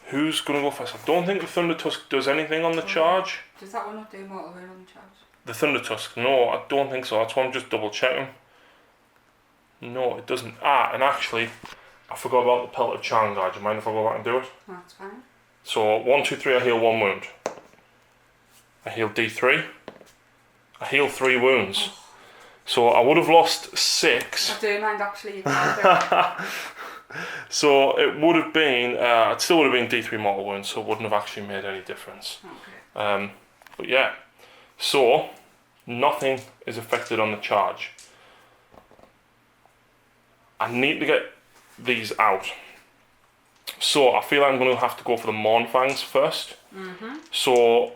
who's gonna go first? I don't think the Thunder Tusk does anything on the charge. Does that one not do mortal wound on the charge? The Thunder Tusk, no, I don't think so. That's why I'm just double checking. No, it doesn't. And actually, I forgot about the Pelted Charm Guard. Do you mind if I go back and do it? That's fine. So 1, 2, 3, I heal 1 wound. I heal D3. I heal 3 wounds. So I would have lost 6. I do mind actually. You can't do it. So it would have been, it still would have been D3 mortal wounds, so it wouldn't have actually made any difference. Okay. But yeah, so nothing is affected on the charge. I need to get these out. So I feel I'm going to have to go for the Mournfangs first. So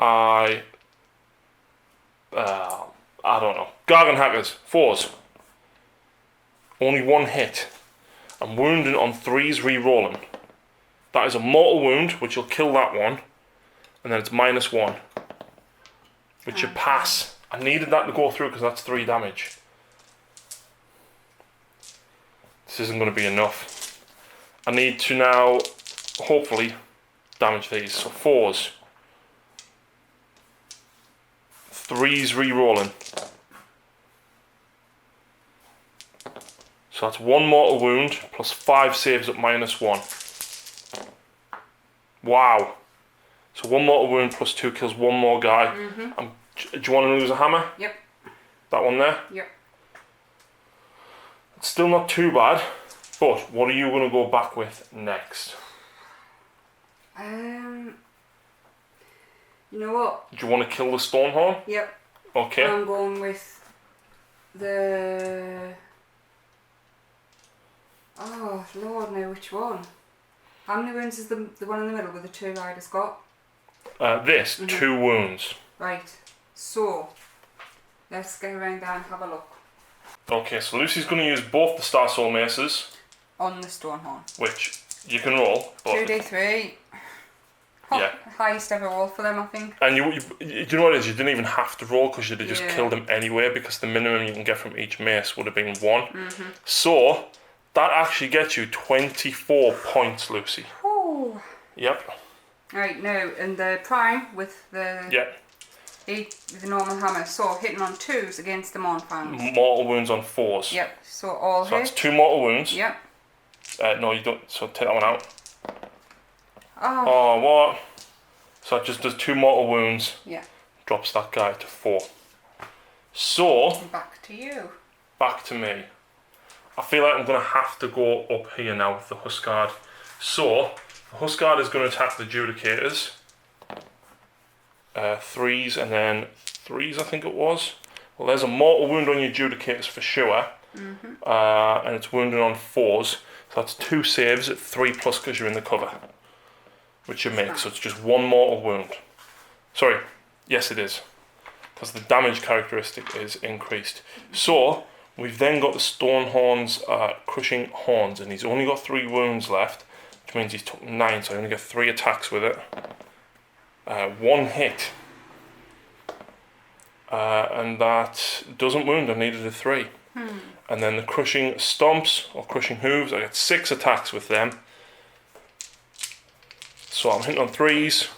I don't know. Gargan Hackers, 4s. Only 1 hit. I'm wounding on 3s re-rolling. That is a mortal wound, which will kill that one. And then it's -1. Which should pass. I needed that to go through because that's 3 damage. This isn't going to be enough. I need to now, hopefully, damage these. So 4s. 3s re-rolling. So that's 1 mortal wound plus 5 saves at -1. Wow. So 1 mortal wound plus 2 kills 1 more guy. Do you want to lose a hammer? Yep. That one there? Yep. Still not too bad, but what are you going to go back with next? You know what? Do you want to kill the Stonehorn? Yep. Okay. I'm going with the... Oh, Lord, no, which one? How many wounds is the one in the middle with the 2 riders got? This, 2 wounds. Right, so let's go around there and have a look. Okay, so Lucy's going to use both the Star Soul Maces. On the Stonehorn. Which you can roll. But 2d3. Yeah. Highest ever roll for them, I think. And you know what it is? You didn't even have to roll because you'd have just Yeah. killed him anyway, because the minimum you can get from each mace would have been 1. So that actually gets you 24 points, Lucy. Ooh. Yep. Right, now, and the prime with the Yep. the normal hammer, so hitting on 2s against the Mournfangs. Mortal wounds on 4s. Yep, so all So hit. that's 2 mortal wounds. Yep. No, you don't. So take that one out. Oh. Oh, what? So it just does 2 mortal wounds. Yeah. Drops that guy to 4. So Back to you. back to me. I feel like I'm going to have to go up here now with the Huskard. So the Huskard is going to attack the Judicators. 3s and then 3s, I think it was. Well, there's a mortal wound on your Judicators for sure. And it's wounded on 4s. So that's 2 saves at 3+ because you're in the cover. Which you make, so it's just 1 mortal wound. Sorry, yes it is. Because the damage characteristic is increased. So, we've then got the Stonehorn's Crushing Horns, and he's only got 3 wounds left, which means he's took 9, so I only get 3 attacks with it. 1 hit. And that doesn't wound, I needed a 3. And then the Crushing Stomps, or Crushing Hooves, I get 6 attacks with them. So I'm hitting on 3s,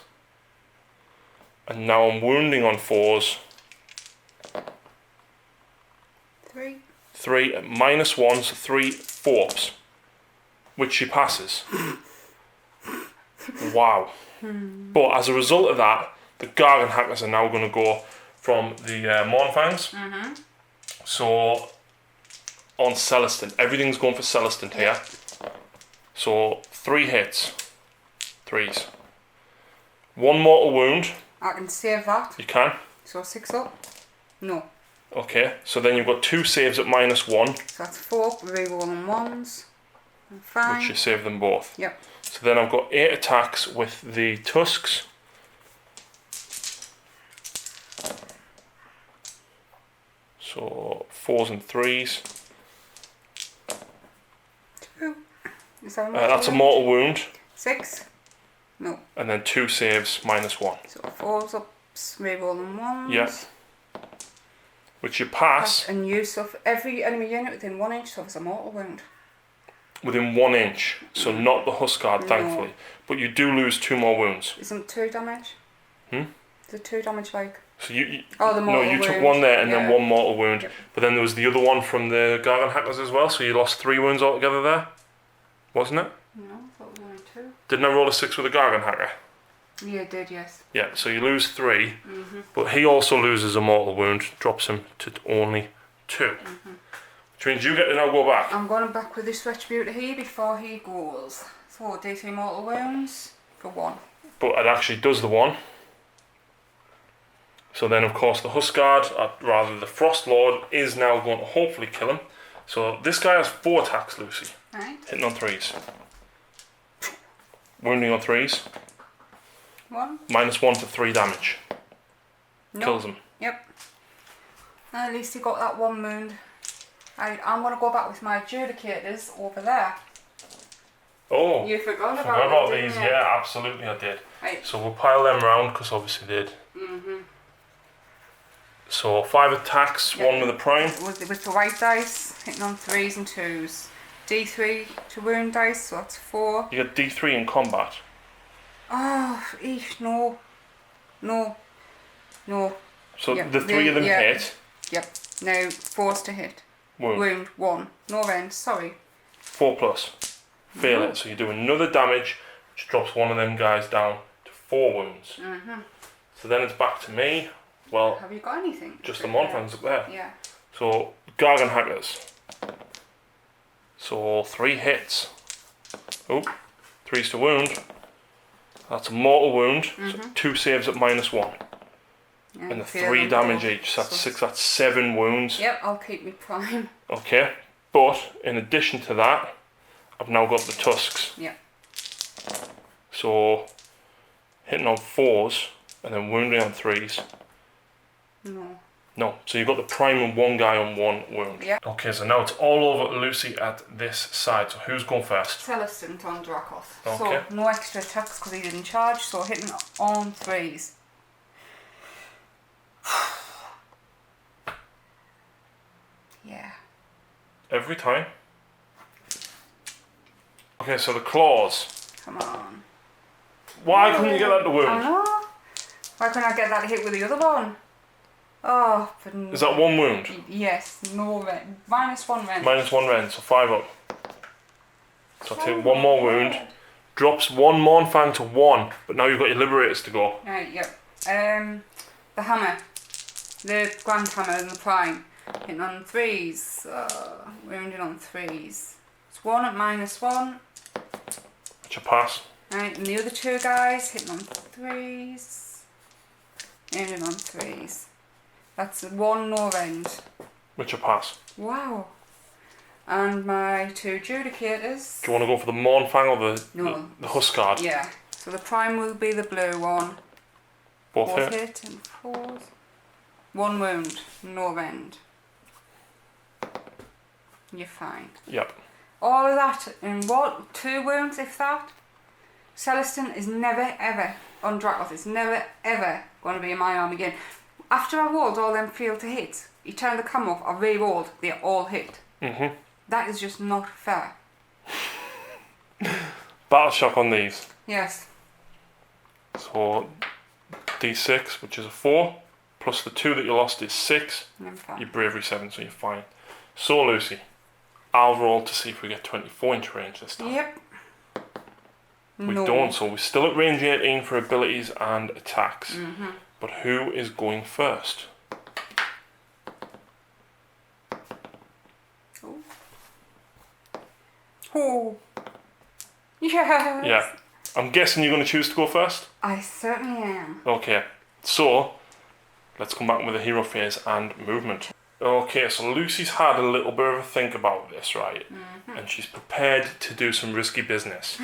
and now I'm wounding on 4s. 3. 3 at -1, so 3 4s, which she passes. Wow. But as a result of that, the Gargan Hackers are now going to go from the Mournfangs. So on Celestin, everything's going for Celestin here. So 3 hits. 3s. 1 mortal wound. I can save that. You can. So 6 up. No. Okay, so then you've got 2 saves at -1, So that's 4 rerolling 1s. And 5. which you save them both. Yep. So then I've got 8 attacks with the Tusks. So 4s and 3s. 2. Is that That's a mortal wound. 6. No. And then 2 saves -1. So 4s up, rerolling 1s. Yeah. Which you pass And use of every enemy unit within 1 inch suffers a mortal wound. within 1 inch. So not the Huskard, thankfully. But you do lose 2 more wounds. Isn't 2 damage? Is it 2 damage like? So you Oh, the no, mortal you took wound. 1 there and then Yeah. 1 mortal wound. Yep. But then there was the other one from the Gargan Hackers as well. So you lost 3 wounds altogether there, wasn't it? No, I thought it was only 2. Didn't I roll a 6 with the Gargan Hacker? Yeah, it did, yes. Yeah, so you lose 3, but he also loses a mortal wound, drops him to only 2. Which means you get to now go back. I'm going back with this Retributor here before he goes. So D3 mortal wounds for 1. But it actually does the 1. So then, of course, the Huskard, rather the Frost Lord, is now going to hopefully kill him. So this guy has 4 attacks, Lucy. Right. Hitting on 3s. Wounding on 3s. 1. -1 to 3 damage. No. Kills him. Yep. At least he got that 1 wound. I'm going to go back with my Judicators over there. Oh, You forgot forgot about about them, these. didn't you? Yeah, absolutely I did. Right. So we'll pile them round, because obviously they did. So 5 attacks, Yep. 1 with a prime. With the white dice, hitting on 3s and 2s. D3 to wound dice, so that's 4. You get D3 in combat. Oh, eesh, no. No. No. So Yep, the 3 of them yeah. hit. Yep. Now, 4's to hit. Wound. Wound 1. No rend, sorry. 4+. Fail it. So you do another damage, which drops one of them guys down to 4 wounds. So then it's back to me. Well, Have you got anything? just the Mournfangs up there. Yeah. So Gargan Hackers. So 3 hits. Oh, 3's to wound. That's a mortal wound. So 2 saves at -1. Yeah, And the 3 damage each. So that's 6, that's 7 wounds. Yep, I'll keep me prime. Okay. But in addition to that, I've now got the tusks. Yep. So hitting on 4s and then wounding on 3s. No, so you've got the prime and 1 guy on 1 wound. Yeah. Okay, so now it's all over Lucy at this side. So who's going first? Celestin on Dracoth. Okay. So no extra attacks because he didn't charge, so hitting on 3s. Yeah. Every time. Okay, so the claws. Come on. Why couldn't you get that to I wound? know. Why couldn't I get that hit with the other one? Oh, but no. Is that 1 wound? Yes, no rend. -1 rend. -1 rend, so 5 up. So I'll take 1 more wound. Drops 1 Mournfang to 1, but now you've got your Liberators to go. Right, yep. The hammer. The Grand Hammer and the Prime. Hitting on 3s. Wounding on 3s. It's 1 at -1. Which a pass. Right, and the other 2 guys hitting on 3s. Wounding on 3s. That's 1 no rend. Which a pass. Wow. And my 2 Judicators. Do you want to go for the Mournfang or No. the Huskard? Yeah. So the Prime will be the blue one. Both hit. Hit and 4s. 1 wound, no rend. You're fine. Yep. All of that in what? 2 wounds, if that? Celestin is never ever on Dracoth. It's never ever going to be in my arm again. After I rolled all them failed to hit, he turned the cam off, I re-rolled, they all hit. That is just not fair. Battle shock on these. Yes. So D6, which is a 4, plus the 2 that you lost is 6. I'm fine. Your bravery 7, so you're fine. So Lucy, I'll roll to see if we get 24-inch range this time. Yep. We don't, so we're still at range 18 for abilities and attacks. But who is going first? Oh. Yes. Yeah. I'm guessing you're going to choose to go first? I certainly am. Okay. So, let's come back with a hero phase and movement. Okay, so Lucy's had a little bit of a think about this, right? And she's prepared to do some risky business.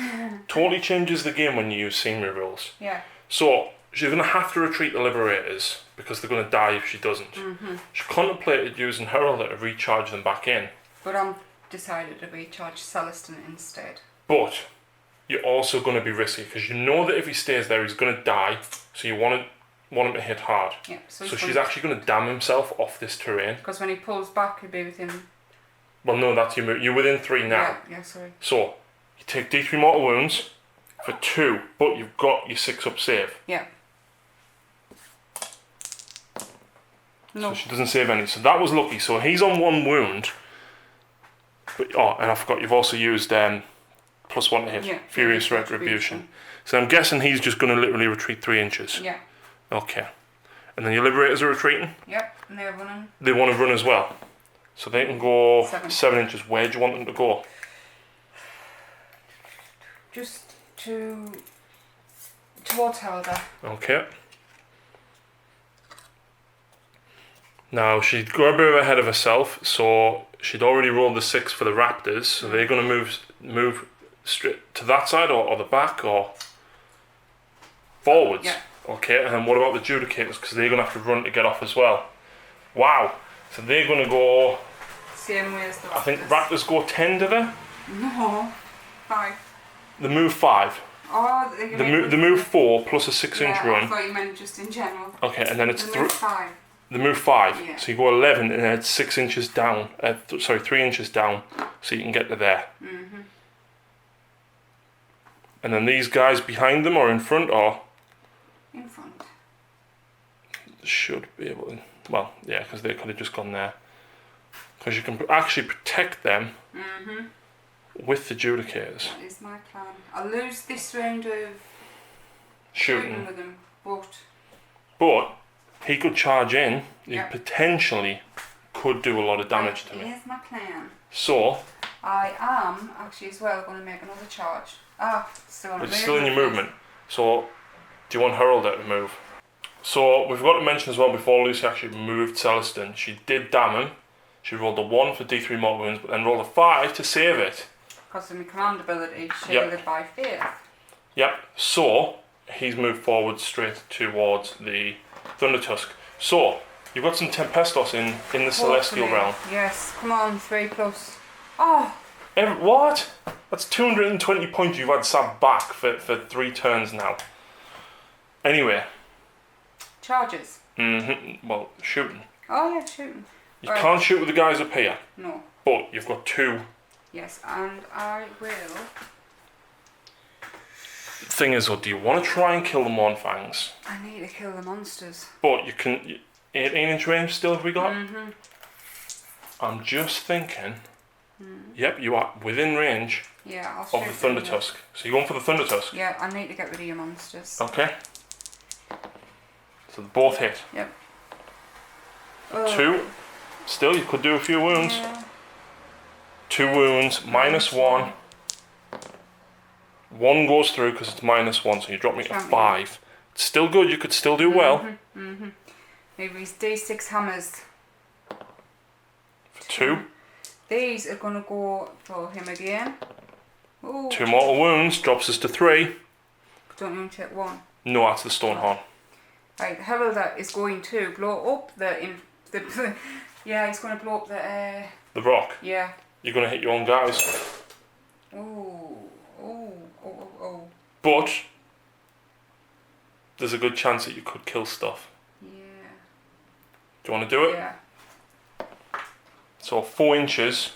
Totally changes the game when you use Sigmar rules. Yeah. So, she's going to have to retreat the Liberators because they're going to die if she doesn't. She contemplated using Herald to recharge them back in. But I'm decided to recharge Celestin instead. But you're also going to be risky because you know that if he stays there, he's going to die. So you want him to hit hard. Yeah. So she's actually going to damn himself off this terrain. Because when he pulls back, he'll be within. Well, no, that's your move. You're within 3 now. Yeah, sorry. So you take D3 mortal wounds for 2, but you've got your 6-up save. Yeah. No. So she doesn't save any. So that was lucky. So he's on 1 wound. But and I forgot you've also used +1 to hit. Yeah. Furious Retribution. So I'm guessing he's just going to literally retreat 3 inches. Yeah. Okay. And then your Liberators are retreating? Yep, and they're running. They want to run as well. So they can go 7. 7 inches. Where do you want them to go? Just towards Helga. Okay. Now, she'd got a bit ahead of herself, so she'd already rolled the 6 for the Raptors, so they're going to move straight to that side, or the back, or forwards. Yeah. Okay, and then what about the Judicators, because they're going to have to run to get off as well. Wow. So they're going to go... Same way as the Raptors. I think Raptors go 10, do they? No, 5. They move 5. Oh, They move 4 plus a 6-inch I run. thought you meant just in general. Okay, and then it's They move 5. They move 5, Yeah. so you go 11 and then it's 6 inches down. 3 inches down, so you can get to there. And then these guys behind them or in front, or In front. should be able to. Well, yeah, because they could have just gone there. Because you can actually protect them with the Judicators. That is my plan. I'll lose this round of Shooting. with them, But he could charge in. He Yep. potentially could do a lot of damage to me. Here's my plan. So I am actually as well going to make another charge. It's still in your movement. So, do you want Heraldor to move? So, we've got to mention as well, before Lucy actually moved Celestin, she did damn him. She rolled a 1 for D3 mortal wounds, but then rolled a 5 to save it. Because of my command ability, shielded by faith. Yep, so he's moved forward straight towards the Thunder Tusk. So, you've got some Tempestos in the Celestial Realm. Yes, come on, 3+. Oh! What? That's 220 points you've had sat back for 3 turns now. Anyway. Charges? Well, shooting. Oh yeah, shooting. You can't shoot with the guys up here. No. But you've got 2. Yes, and I will... The thing is, though, do you want to try and kill the Mournfangs? I need to kill the monsters. But you can... 18-inch range still have we got? I'm just thinking... Yep, you are within range of the Thunder Tusk. So you're going for the Thunder Tusk? Yeah, I need to get rid of your monsters. Okay. So they both hit. Yep. 2. Still, you could do a few wounds. Yeah. 2 wounds, -1. 1 goes through because it's -1, so you drop me to 5. It's still good, you could still do well. Maybe it's D6 hammers. For 2. These are going to go for him again. Ooh. 2 mortal wounds, drops us to 3. Don't even check 1. No, that's the Stonehorn. Right, Heraldor is going to blow up yeah, he's going to blow up the rock. Yeah. You're going to hit your own guys. Ooh. But there's a good chance that you could kill stuff. Yeah. Do you want to do it? Yeah. So 4 inches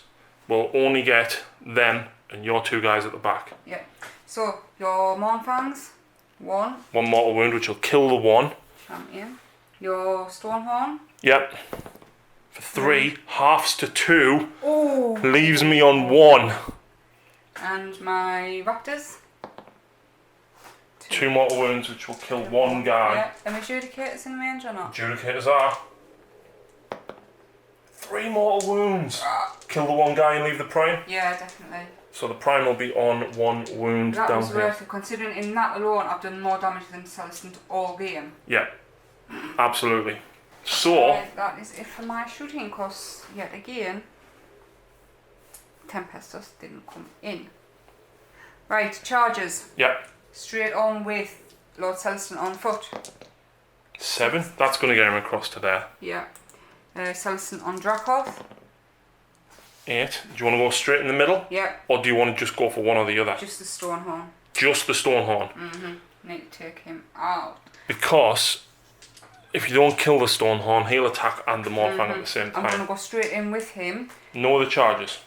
will only get them and your 2 guys at the back. Yeah. So your Mournfangs, 1. 1 mortal wound, which will kill the 1. Champion. Your Stonehorn. Yep. For 3, halves to 2. Oh. Leaves me on 1. And my Raptors. 2 mortal wounds, which will kill 1 guy. Yeah. Are Adjudicators in range or not? Adjudicators are. 3 mortal wounds. Kill the 1 guy and leave the prime. Yeah, definitely. So the prime will be on 1 wound that down was here. worth it, considering in that alone I've done more damage than Celestin all game. Yeah, absolutely. So that is it for my shooting, because yet again Tempestus didn't come in. Right, charges. Yeah. Straight on with Lord Celestin on foot. 7. That's going to get him across to there. Yeah. Celestin on Dracoth. 8. Do you want to go straight in the middle? Yeah. Or do you want to just go for one or the other? Just the Stonehorn. Just the Stonehorn. Need to take him out. Because if you don't kill the Stonehorn, he'll attack and the Mournfang at the same time. I'm going to go straight in with him. No other charges.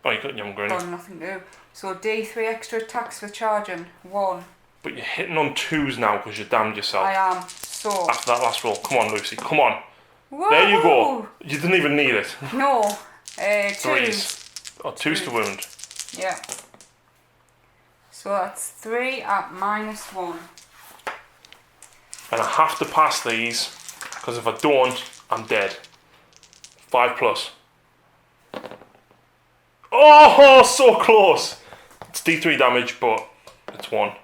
Oh, you haven't got Got nothing to do. So D3 extra attacks for charging. 1. But you're hitting on 2s now because you damned yourself. I am. So. After that last roll. Come on, Lucy. Come on. Whoa! There you go. You didn't even need it. No. 3s. Oh, 2s to wound. Yeah. So that's 3 at -1. And I have to pass these because if I don't, I'm dead. 5+. Oh, so close. It's D3 damage, but it's 1.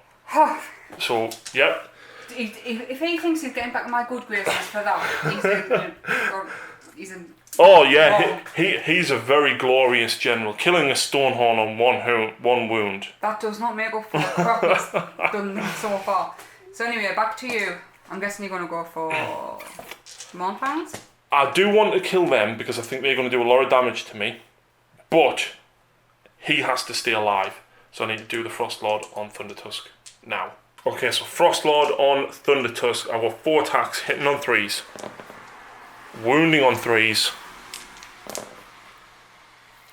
So, yep. If he thinks he's getting back my good graces for that, he's a Oh yeah, he's a very glorious general, killing a Stonehorn on 1 wound. That does not make up for the crap he's done so far. So anyway, back to you. I'm guessing you're going to go for Mournfangs? I do want to kill them because I think they're going to do a lot of damage to me, but he has to stay alive. So I need to do the Frostlord on Thundertusk now. Okay, so Frostlord on Thundertusk. I've got 4 attacks, hitting on 3s, wounding on 3s.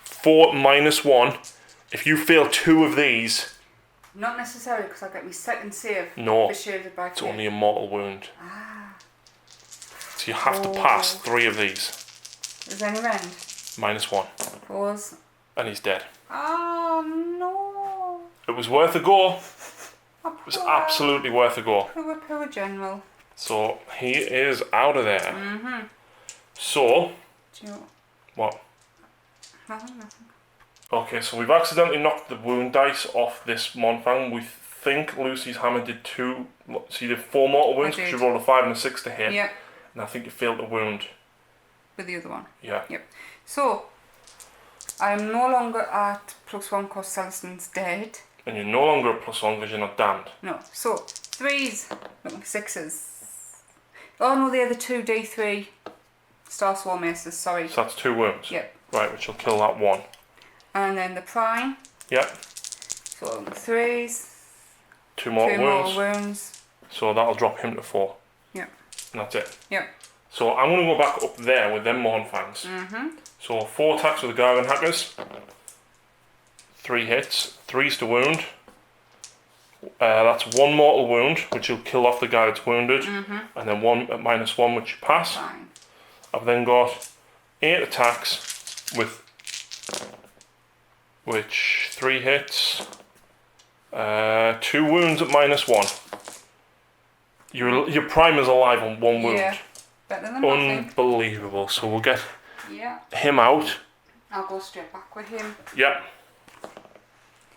4 -1. If you fail 2 of these... Not necessarily, because I get my second save. No, for shielded by it's only a mortal wound. Ah. So you have to pass 3 of these. Is there any end? -1. 4s. And he's dead. Oh no. It was worth a go. It was absolutely worth a go. Poor general. So he is out of there. So... Do you know? What? Nothing. Okay, so we've accidentally knocked the wound dice off this Monfang. We think Lucy's hammer did 2. So you did 4 mortal wounds because you rolled a 5 and a 6 to hit. Yeah. And I think you failed the wound. With the other one. Yeah. Yep. So, I'm no longer at +1 because Celestin's dead. And you're no longer at +1 because you're not damned. No. So, 3s, looking 6s. Oh no, they're the 2d3 Star Swarm Maces, sorry. So that's 2 wounds. Yep. Right, which will kill that one. And then the prime. Yep. So 3s. 2 mortal wounds. So that'll drop him to 4. Yep. And that's it. Yep. So I'm going to go back up there with them Mornfangs. So 4 attacks with the Gargan Hackers. 3 hits. 3s to wound. That's 1 mortal wound, which will kill off the guy that's wounded. And then 1 at -1, which you pass. Fine. I've then got 8 attacks with which 3 hits, 2 wounds at -1. Your primer's alive on 1 wound. Yeah, better than nothing. Unbelievable. So we'll get Yeah. him out. I'll go straight back with him. Yep.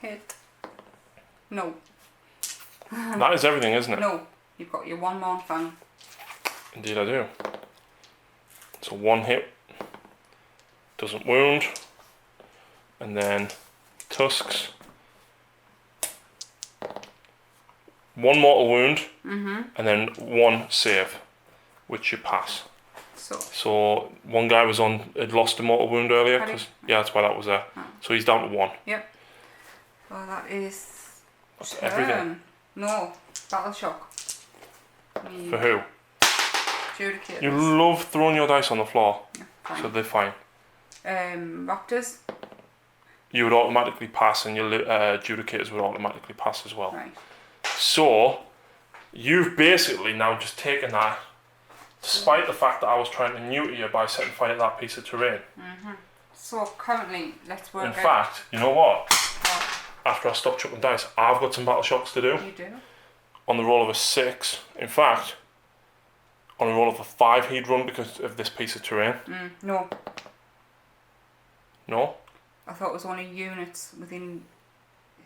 Hit. No. That is everything, isn't it? No. You've got your 1 Monfang. Indeed I do. So 1 hit. Doesn't wound. And then tusks. 1 mortal wound. And then 1 save, which you pass. So 1 guy had lost a mortal wound earlier. Yeah, that's why that was there. Oh. So he's down to 1. Yep. Well, that is That's turn. everything. No, Battle Shock. For who? Judicators. You love throwing your dice on the floor. Yeah, fine. So they're fine. Raptors. You would automatically pass, and your Judicators would automatically pass as well. Right. So you've basically now just taken that, despite the fact that I was trying to neuter you by setting fire to that piece of terrain. So currently, let's work In fact, you know what? After I stop chucking dice, I've got some battle shocks to do. You do? On the roll of a 6. In fact, on a roll of a 5 he'd run because of this piece of terrain. No. No? I thought it was only units within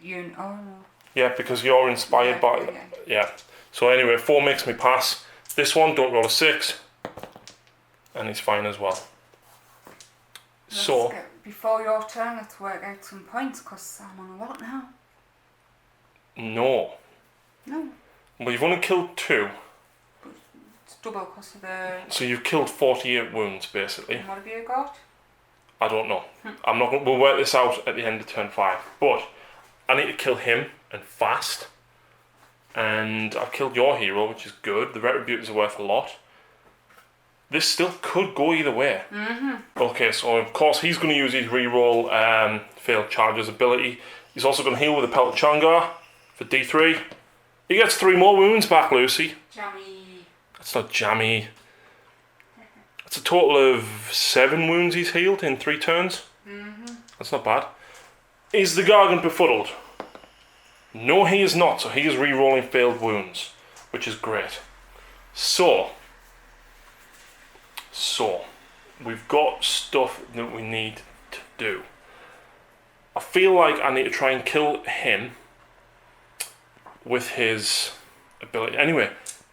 oh no. Yeah, because you're inspired by... Yeah. So anyway, 4 makes me pass. This one, don't roll a 6. And he's fine as well. Before your turn, let's work out some points, because I'm on a lot now. No. No. Well, you've only killed 2. But it's double because of the... So you've killed 48 wounds, basically. And what have you got? I don't know. I'm not going. We'll work this out at the end of turn 5. But I need to kill him, and fast. And I've killed your hero, which is good. The retributors are worth a lot. This still could go either way. Okay, so of course he's going to use his reroll failed charges ability. He's also going to heal with a Pelt Changar for D3. He gets 3 more wounds back, Lucy. Jammy. That's not jammy. That's a total of 7 wounds he's healed in 3 turns. That's not bad. Is the Gargant befuddled? No, he is not. So he is re-rolling failed wounds, which is great. So we've got stuff that we need to do. I feel like I need to try and kill him with his ability. Anyway,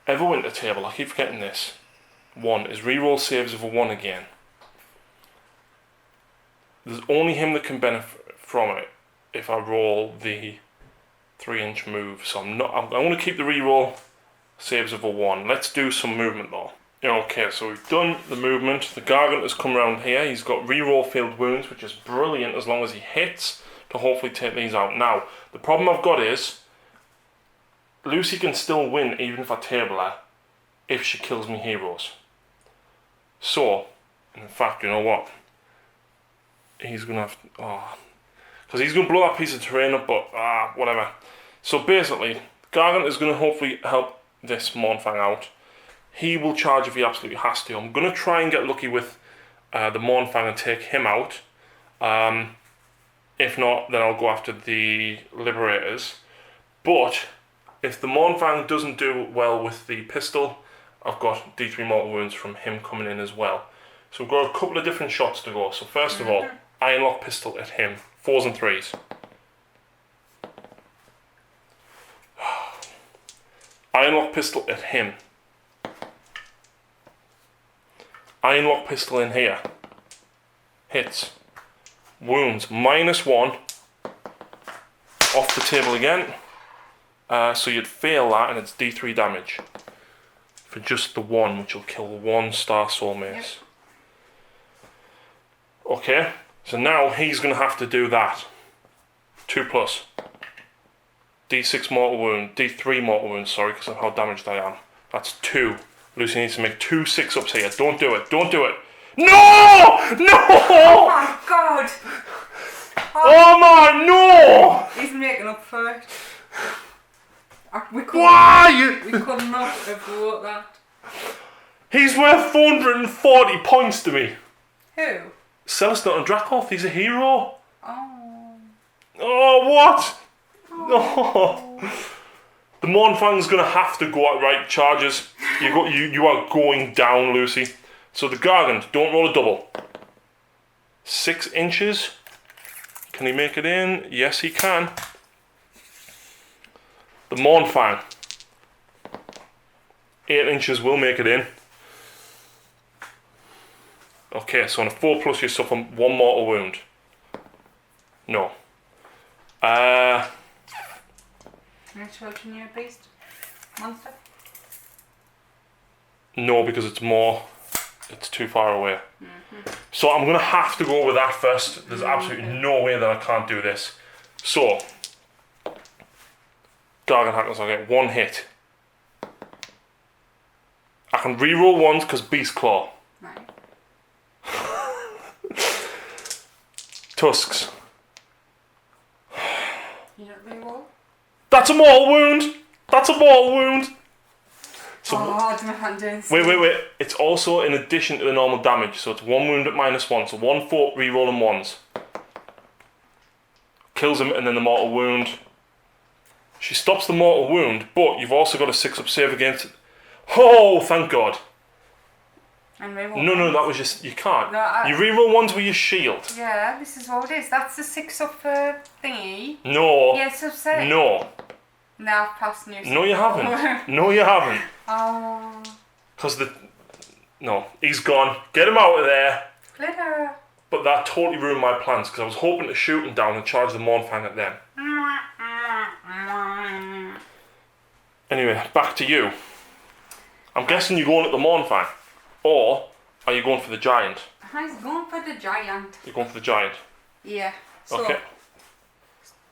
Everwinter table, I keep forgetting this. 1 is reroll saves of a 1 again. There's only him that can benefit from it if I roll the 3-inch move. So I'm going to keep the reroll saves of a 1. Let's do some movement though. Okay, so we've done the movement. The Gargant has come around here. He's got reroll failed wounds, which is brilliant as long as he hits to hopefully take these out. Now, the problem I've got is Lucy can still win even if I table her if she kills me heroes. So, in fact, you know what? He's going to have to... because he's going to blow that piece of terrain up, but whatever. So basically, Gargant is going to hopefully help this Mornfang out. He will charge if he absolutely has to. I'm going to try and get lucky with the Mornfang and take him out. If not, then I'll go after the Liberators. But if the Mornfang doesn't do well with the pistol, I've got D3 mortal wounds from him coming in as well. So we've got a couple of different shots to go. So first of all, Ironlock pistol at him 4s and 3s. Ironlock pistol at him. Ironlock pistol in here. Hits. Wounds. -1. Off the table again. So you'd fail that and it's D3 damage. For just the 1, which will kill 1 Star Soul Mace. Yep. Okay. So now he's going to have to do that. 2+. D6 mortal wound. D3 mortal wounds, sorry, because of how damaged I am. That's 2. Lucy needs to make 2 6-ups here. Don't do it. Don't do it. No! No! Oh my god! Oh my, no! He's making up for it. We Why? We could not have wrote that. He's worth 440 points to me. Who? Celestin and Dracoth, he's a hero. Oh. Oh, what? No. The Mournfang's gonna have to go out right charges. You are going down, Lucy. So the Gargant, don't roll a double. 6 inches. Can he make it in? Yes, he can. The Mournfang. 8 inches will make it in. Okay, so on a 4+, you suffer 1 mortal wound. No. Can I children you a beast? Monster? No, because it's too far away. So I'm going to have to go with that first. There's absolutely no way that I can't do this. So, Gargant Hackers, I'll get 1 hit. I can reroll ones because Beast Claw. Right. Tusks. You don't reroll? That's a mortal wound! That's a mortal wound! So I don't know how to do this. wait. It's also in addition to the normal damage. So it's 1 wound at -1. So 1 4 rerolling 1s. Kills him and then the mortal wound. She stops the mortal wound, but you've also got a 6-up save against it. Oh, thank God. And reroll. No, that was just, you can't. No, you reroll 1s with your shield. Yeah, this is what it is. That's the 6-up thingy. No. Yes, I've said it. No. Now I've passed news. No, you haven't. No, you haven't. Oh. Because no, he's gone. Get him out of there. Glitter. But that totally ruined my plans because I was hoping to shoot him down and charge the Mournfang at them. Anyway, back to you. I'm guessing you're going at the Mournfang. Or are you going for the Giant? He's going for the Giant. You're going for the Giant. Yeah. So, Okay.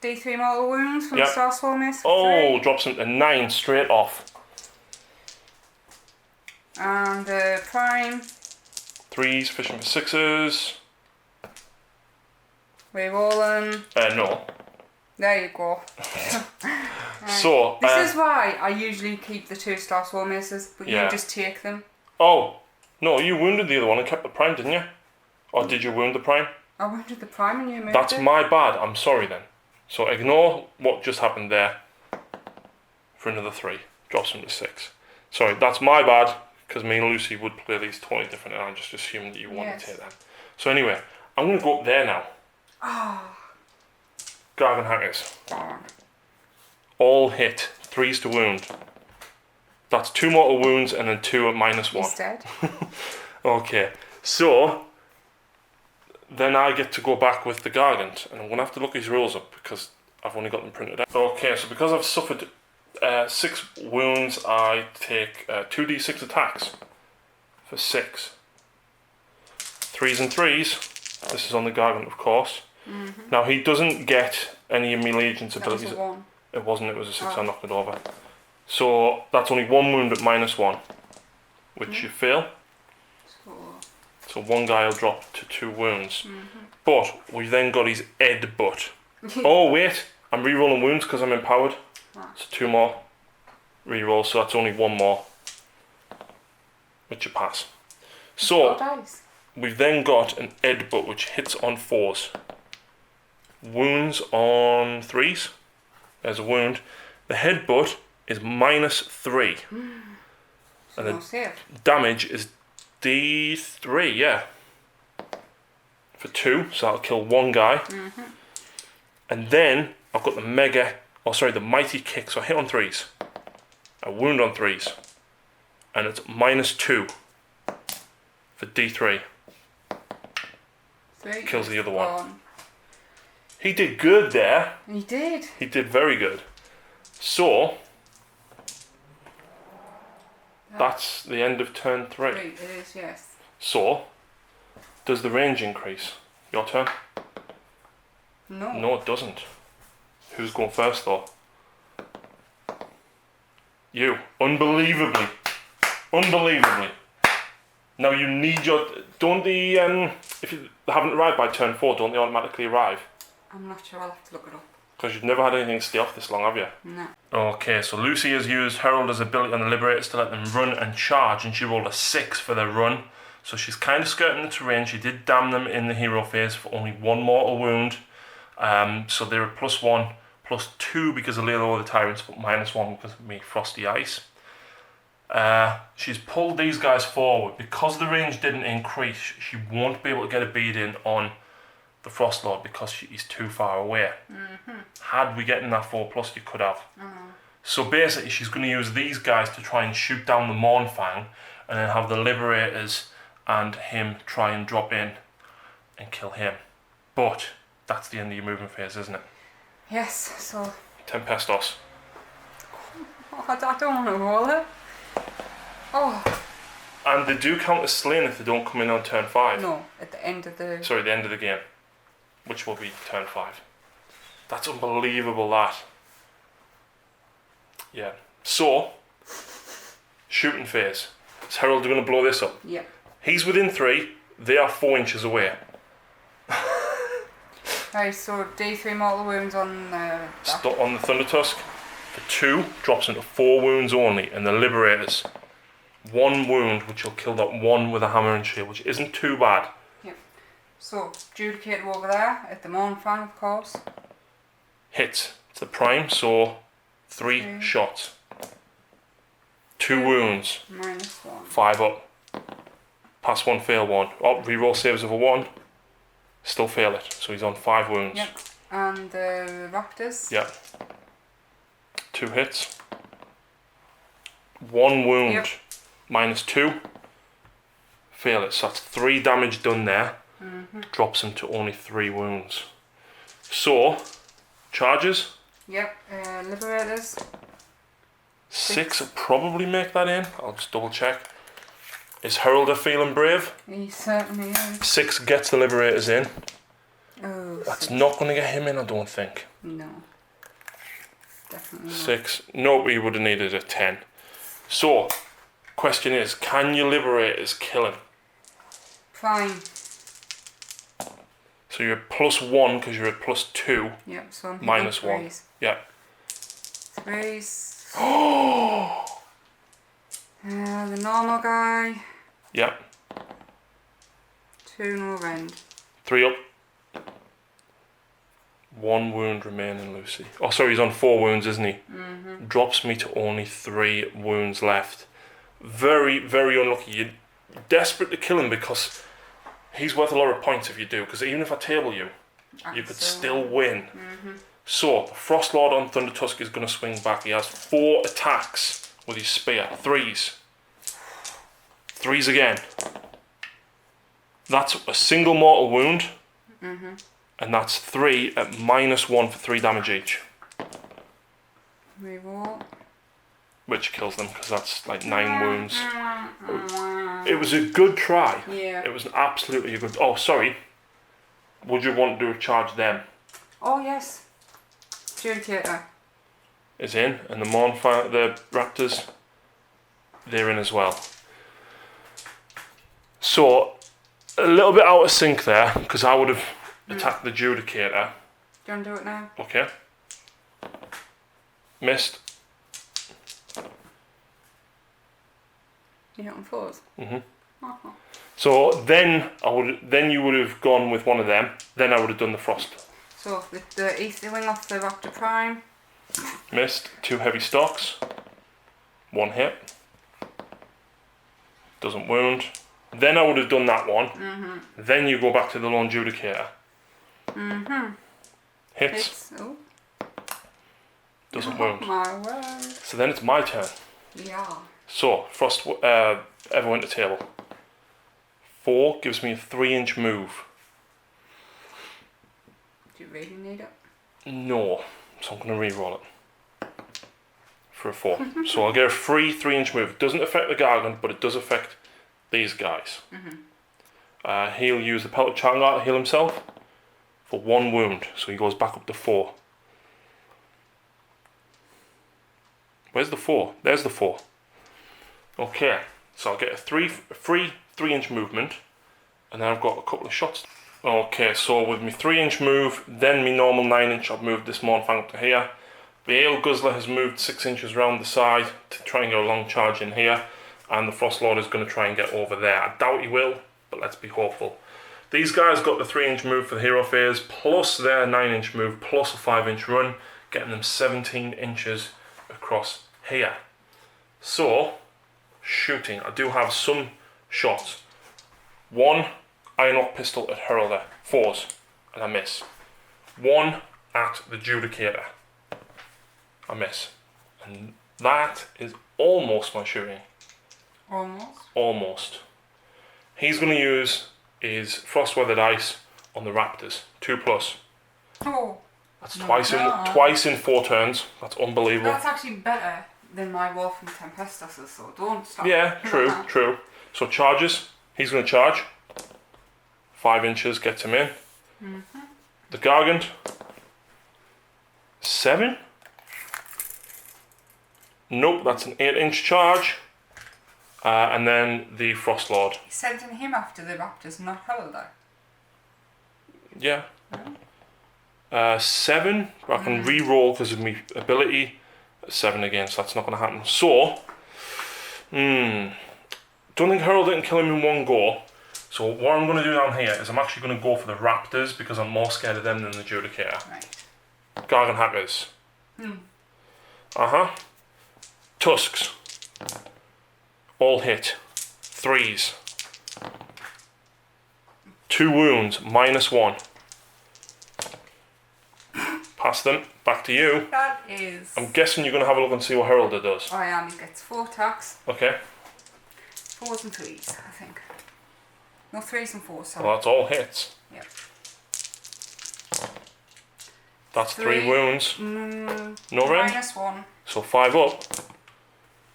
D3 mortal wounds from Yep. Star Soul Mace. Oh, drops him to 9 straight off. And Prime. 3s, fishing for 6s. Rerolling. No. There you go. So, this is why I usually keep the 2 Star Soul Maces, but Yeah. you just take them. Oh, no, you wounded the other one and kept the Prime, didn't you? Or did you wound the Prime? I wounded the Prime and you moved That's it. my bad. I'm sorry then. So ignore what just happened there. For another 3. Drops him to 6. Sorry, that's my bad. Because me and Lucy would play these totally different and I just assumed that you wanted to take them. So anyway, I'm going to go up there now. Oh. Gargant Hackers. Darn. All hit. 3s to wound. That's 2 mortal wounds and then 2 at -1. He's dead. Okay, so then I get to go back with the Gargant, and I'm going to have to look his rules up because I've only got them printed out. Okay, so because I've suffered 6 wounds, I take 2d6 attacks for 6. 3s and 3s. This is on the Gargant, of course. Now he doesn't get any of my Legion's abilities. That was a 1. It wasn't, it was a 6, I knocked it over. So that's only 1 wound at -1, which you fail. So 1 guy will drop to 2 wounds. But we then got his Ed butt. Oh wait, I'm re-rolling wounds because I'm empowered. So 2 more re-rolls, so that's only 1 more. Which you pass. So we've then got an Ed butt which hits on 4s. Wounds on 3s. There's a wound. The headbutt is -3. And the damage is D3, yeah. For 2, so that'll kill 1 guy. And then I've got the mighty kick. So I hit on 3s. A wound on 3s. And it's -2 for D3. 3 Kills the other one. gone. He did good there. He did. He did very good. So, that's the end of turn 3. It is, yes. So, does the range increase? Your turn? No. No, it doesn't. Who's going first though? You. Unbelievably. Now you need your... Don't the... if you haven't arrived by turn 4, don't they automatically arrive? I'm not sure, I'll have to look it up. Because you've never had anything stay off this long, have you? No. Okay, so Lucy has used Herald's ability on the Liberators to let them run and charge, and she rolled a 6 for their run. So she's kind of skirting the terrain. She did damn them in the hero phase for only 1 mortal wound. So they're a +1, +2 because of Layla of the Tyrants, but -1 because of me, Frosty Ice. She's pulled these guys forward. Because the range didn't increase, she won't be able to get a bead in on the Frost Lord because he's too far away. Had we gotten that 4+, you could have. So basically she's going to use these guys to try and shoot down the Mournfang, and then have the Liberators and him try and drop in and kill him. But that's the end of your movement phase, isn't it? Yes, so... Tempestos. Oh, I don't want to roll it. Oh. And they do count as slain if they don't come in on turn 5. No, at the end of the... Sorry, the end of the game. Which will be turn 5. That's unbelievable, that. Yeah. So, shooting phase. Is Herald going to blow this up? Yeah. He's within 3. They are 4 inches away. Right, so D3 mortal wounds on the... On the Thunder Tusk. For 2, drops into 4 wounds only. And the Liberators, 1 wound, which will kill that 1 with a hammer and shield, which isn't too bad. Yep. So, Judicator over there, at the Mournfang, of course. Hits. It's the prime, so 3 shots. 2 wounds. -1. 5 up. Pass 1, fail 1. Oh, reroll saves of a 1. Still fail it. So he's on 5 wounds. Yep. And the Raptors. Yep. 2 hits. 1 wound. Yep. -2. Fail it. So that's 3 damage done there. Drops him to only 3 wounds. So, charges. Yep. Liberators. 6 will probably make that in. I'll just double check. Is Heralder feeling brave? He certainly is. 6 gets the Liberators in. Oh, That's 6. not going to get him in, I don't think. No. Definitely not. 6. No, we would have needed a 10. So, question is, can your Liberators kill him? Fine. So you're at +1 because you're at +2. Yep, so I'm -1. Yeah. 3s. The normal guy. Yeah. 2 no rend. 3 up. 1 wound remaining, Lucy. Oh, sorry, he's on 4 wounds, isn't he? Drops me to only 3 wounds left. Very, very unlucky. You're desperate to kill him because he's worth a lot of points if you do. Because even if I table you, you could still win. So, Frost Lord on Thunder Tusk is going to swing back. He has 4 attacks with his spear. 3s. 3s again. That's a single mortal wound. And that's 3 at -1 for 3 damage each. Reroll. Which kills them because that's like 9 wounds. It was a good try. Yeah. It was absolutely a good... Oh, sorry. Would you want to do a charge then? Oh, yes. Judicator. Is in. And the Raptors, they're in as well. So, a little bit out of sync there because I would have attacked the Judicator. Do you want to do it now? Okay. Missed. You hit on 4s? So then you would have gone with one of them. Then I would have done the Frost. So with the Easter Wing off the Raptor Prime. Missed. 2 heavy stocks. 1 hit. Doesn't wound. Then I would have done that one. Then you go back to the Lone Judicator. Hits. Oh. Doesn't Oh wound. my word. So then it's my turn. Yeah. So, Everwinter table. 4 gives me a 3-inch move. Do you really need it? No, so I'm going to re-roll it for a 4. So I'll get a free 3-inch move. It doesn't affect the Gargant, but it does affect these guys. He'll use the Pellet Changar to heal himself for 1 wound, so he goes back up to 4. Where's the 4? There's the 4. Okay, so I'll get a free 3-inch movement, and then I've got a couple of shots. Okay, so with my 3-inch move, then my normal 9-inch, I've moved this Mournfang up to here. The Ale Guzzler has moved 6 inches round the side to try and get a long charge in here, and the Frostlord is going to try and get over there. I doubt he will, but let's be hopeful. These guys got the 3-inch move for the hero phase, plus their 9-inch move, plus a 5-inch run, getting them 17 inches across here. So, shooting, I do have some shots. 1 Ironlock pistol at Heralder, 4s, and I miss. 1 at the Judicator, I miss. And that is almost my shooting. Almost. Almost. He's going to use his Frostweather dice on the Raptors, 2+. Oh. That's twice in 4 turns. That's unbelievable. That's actually better than my Wolf and Tempestus, so don't stop. Yeah, true. So charges. He's going to charge. 5 inches gets him in. The Gargant. 7. Nope, that's an 8-inch charge. And then the Frostlord. He's sending him after the Raptors, not Heralder. Yeah. 7, but I can re-roll because of my ability. 7 again, so that's not going to happen. So, don't think Herald can kill him in one go. So what I'm going to do down here is I'm actually going to go for the Raptors because I'm more scared of them than the Judicator. Right. Gargant Hackers. Tusks. All hit. 3s. 2 wounds, -1. Pass them. Back to you. That is... I'm guessing you're going to have a look and see what Heralder does. I am. He gets 4 attacks. Okay. 4s and 3s, I think. No, 3s and 4s, sorry. Well, that's all hits. Yep. That's 3 wounds. No rend? -1. So 5 up.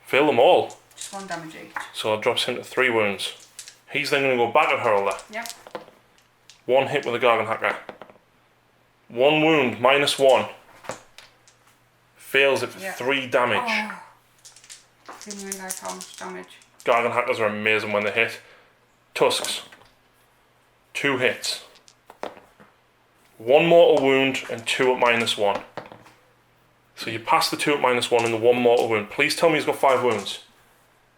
Fail them all. Just 1 damage each. So it drops him to 3 wounds. He's then going to go back at Heralder. Yep. 1 hit with a Gargant Hacker. 1 wound, -1. Fails it for 3 damage. Oh. Didn't realise how much damage. Gargant Hackers are amazing when they hit. Tusks. 2 hits. 1 mortal wound and 2 at -1. So you pass the 2 at -1 and the 1 mortal wound. Please tell me he's got 5 wounds.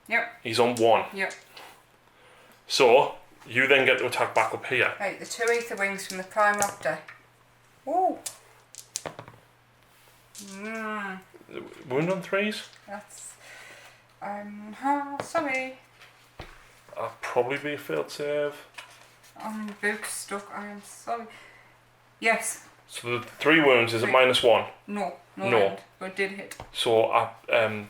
Yep. He's on 1. Yep. So you then get to attack back up here. Right, the 2 Aether Wings from the Prime Raptor. Ooh. Wound on 3s? That's... sorry. That'll probably be a failed save. Book stuck, I am sorry. Yes. So the 3 wounds is a -1. No. No. But it did hit. So I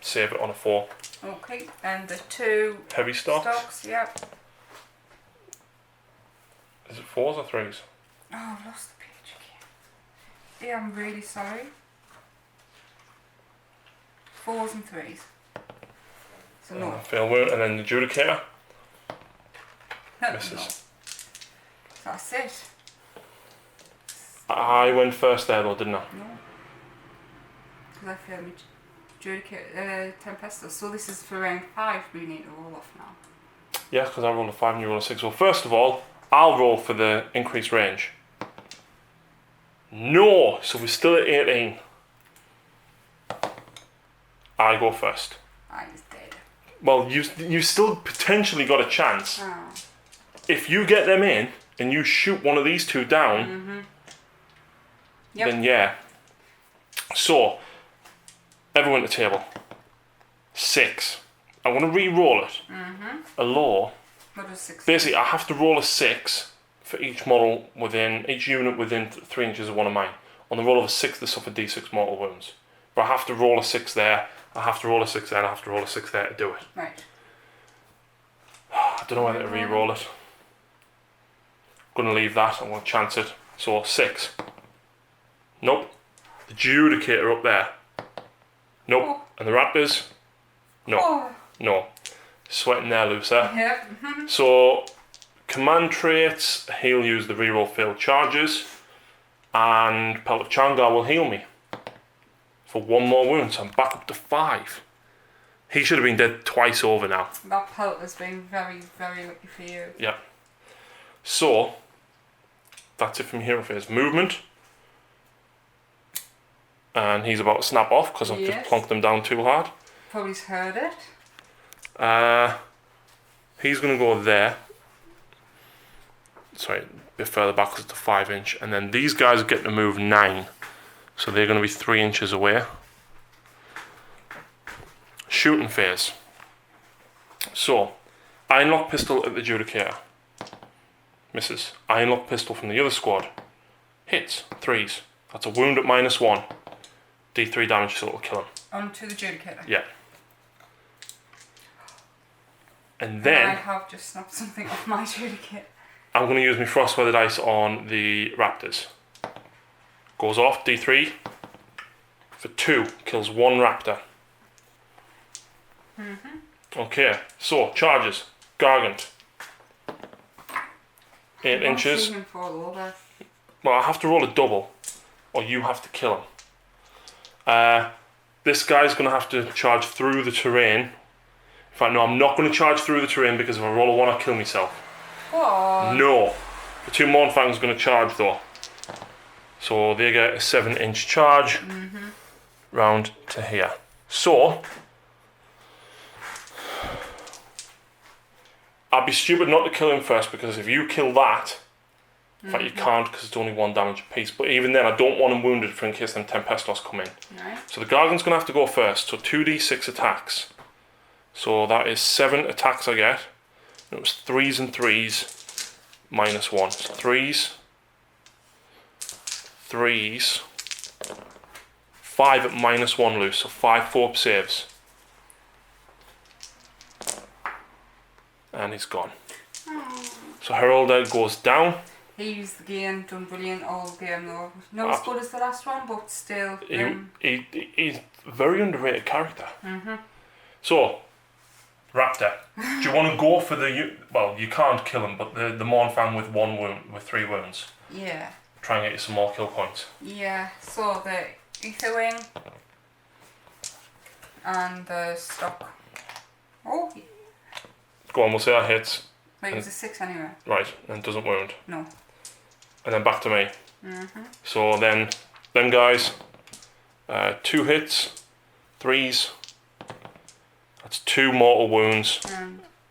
save it on a 4. Okay, and the 2 Heavy stocks. stocks, yep. Is it 4s or 3s? Oh, I've lost the page again. Yeah, I'm really sorry. 4s and 3s. So no. Fail wound, and then the Judicator No. misses. That's it. I went first there though, didn't I? No. Because I failed my Tempestus. So this is for round 5 we need to roll off now. Yeah, because I rolled a 5 and you rolled a 6. Well, first of all, I'll roll for the increased range. No! So we're still at 18. I go first. I was dead. Well, you still potentially got a chance. Oh. If you get them in and you shoot one of these 2 down, then yeah. So, everyone at the table. 6. I want to re-roll it. A law. What is 6? Basically, I have to roll a 6 for each model within, each unit within 3 inches of one of mine. On the roll of a 6, they suffer d6 mortal wounds. But I have to roll a 6 there, I have to roll a 6 there, and I have to roll a 6 there to do it. Right. I don't know whether to re-roll it. I'm going to leave that, I'm going to chance it. So 6. Nope. The Judicator up there. Nope. Oh. And the Raptors? No. Oh. No. Sweating there, Lucer. Yep. So, command traits, he'll use the reroll failed charges, and Pelt of Changar will heal me for 1 more wound, so I'm back up to 5. He should have been dead twice over now. That pelt has been very, very lucky for you. Yeah. So, that's it from hero phase. Movement. And he's about to snap off because I've just plonked him down too hard. Probably heard it. He's going to go there. Sorry, a bit further back because it's a 5 inch. And then these guys are getting to move 9. So they're going to be 3 inches away. Shooting phase. So, Ironlock Pistol at the Judicator. Misses. Ironlock Pistol from the other squad. Hits. 3s. That's a wound at -1. D3 damage, so it'll kill him. Onto the Judicator. Yeah. And then I have just snapped something off my Judicator. I'm going to use my Frostweather dice on the Raptors. Goes off, D3. For 2, kills 1 Raptor. Okay, so charges. Gargant. 8 inches. Well, Well, I have to roll a double, or you have to kill him. This guy's going to have to charge through the terrain. In fact, no, I'm not going to charge through the terrain because if I roll a 1, I'll kill myself. what? No. The 2 Mournfang's going to charge though. So they get a 7-inch charge round to here. So, I'd be stupid not to kill him first because if you kill that, in fact you can't because it's only 1 damage apiece, but even then I don't want him wounded for in case them Tempestos come in. Right. So the Gargan's going to have to go first, so 2d6 attacks. So that is 7 attacks I get. And it was 3s and 3s, -1. So 3s, 3s, 5 at -1 loose, so 5 4 saves. And he's gone. So Heralded goes down. He's the game, done brilliant all game though. Not as good as the last one, but still. He's a very underrated character. So, Raptor, do you want to go for the... Well, you can't kill him, but the Mournfang with 1 wound, with 3 wounds. Yeah. Try and get you some more kill points. Yeah, so the Ether Wing and the Stock. Oh, Go on, we'll say that hits. wait, it was a 6 anyway. Right, and doesn't wound. No. And then back to me. So then, them guys, 2 hits, 3s. That's 2 mortal wounds.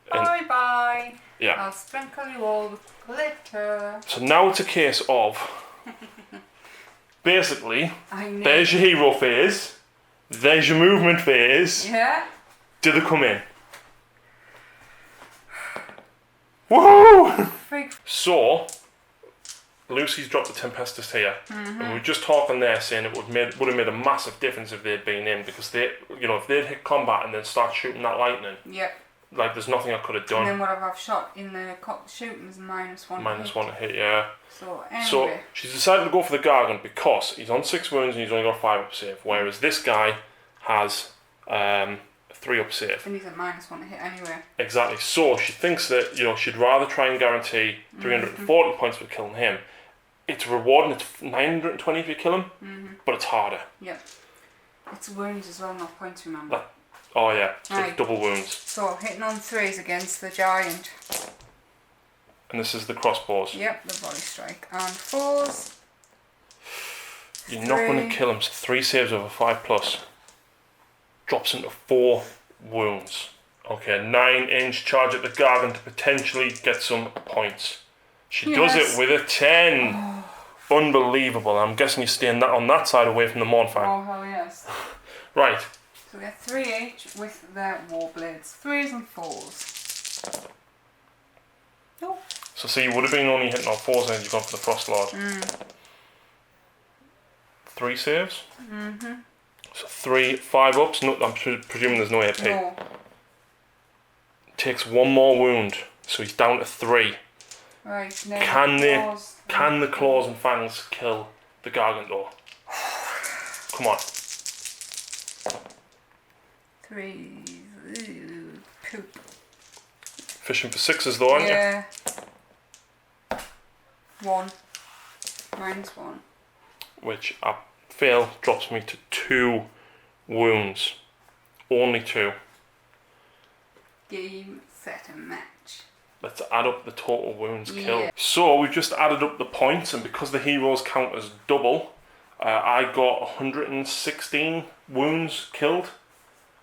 Bye bye. Yeah. I'll sprinkle you all with glitter. So now it's a case of, basically, I know. there's your hero phase, there's your movement phase. Yeah. Do they come in? Woohoo! Freak. So, Lucy's dropped the Tempestus here, and we were just talking there saying it would have made a massive difference if they'd been in, because they, if they'd hit combat and then start shooting that lightning, Yep. like there's nothing I could have done. And then whatever I've shot in the shooting is -1. -1 to hit, yeah. So anyway. So she's decided to go for the Gargant because he's on 6 wounds and he's only got 5 up save, whereas this guy has 3 up save. And he's at -1 to hit anyway. Exactly. So she thinks that she'd rather try and guarantee 340 points for killing him. It's rewarding. It's 920 if you kill him, but it's harder. Yep. It's wounds as well, not points. Remember. Oh yeah, so Right. it's double wounds. So hitting on 3s against the giant. And this is the crossbows. Yep, the body strike and 4s. You're not going to kill him. So 3 saves over 5+. Drops into 4 wounds. Okay, 9-inch charge at the Gargant to potentially get some points. She does it with a 10. Unbelievable. I'm guessing you're staying on that side away from the Mournfang. Oh hell yes. Right. So we get 3 each with their Warblades. 3s and 4s. Oh. So see, you would have been only hitting on 4s and you've gone for the Frost Lord. 3 saves. So 3, 5 ups. No, I'm presuming there's no AP. No. Takes 1 more wound, so he's down to 3. Right, now Can the claws and fangs kill the Gargantor? Come on. 3. Poop. Fishing for 6s though, aren't you? Yeah. 1. Mine's 1. Which I feel drops me to 2 wounds. Only 2. Game, set and match. Let's add up the total wounds killed. So we've just added up the points, and because the heroes count as double, I got 116 wounds killed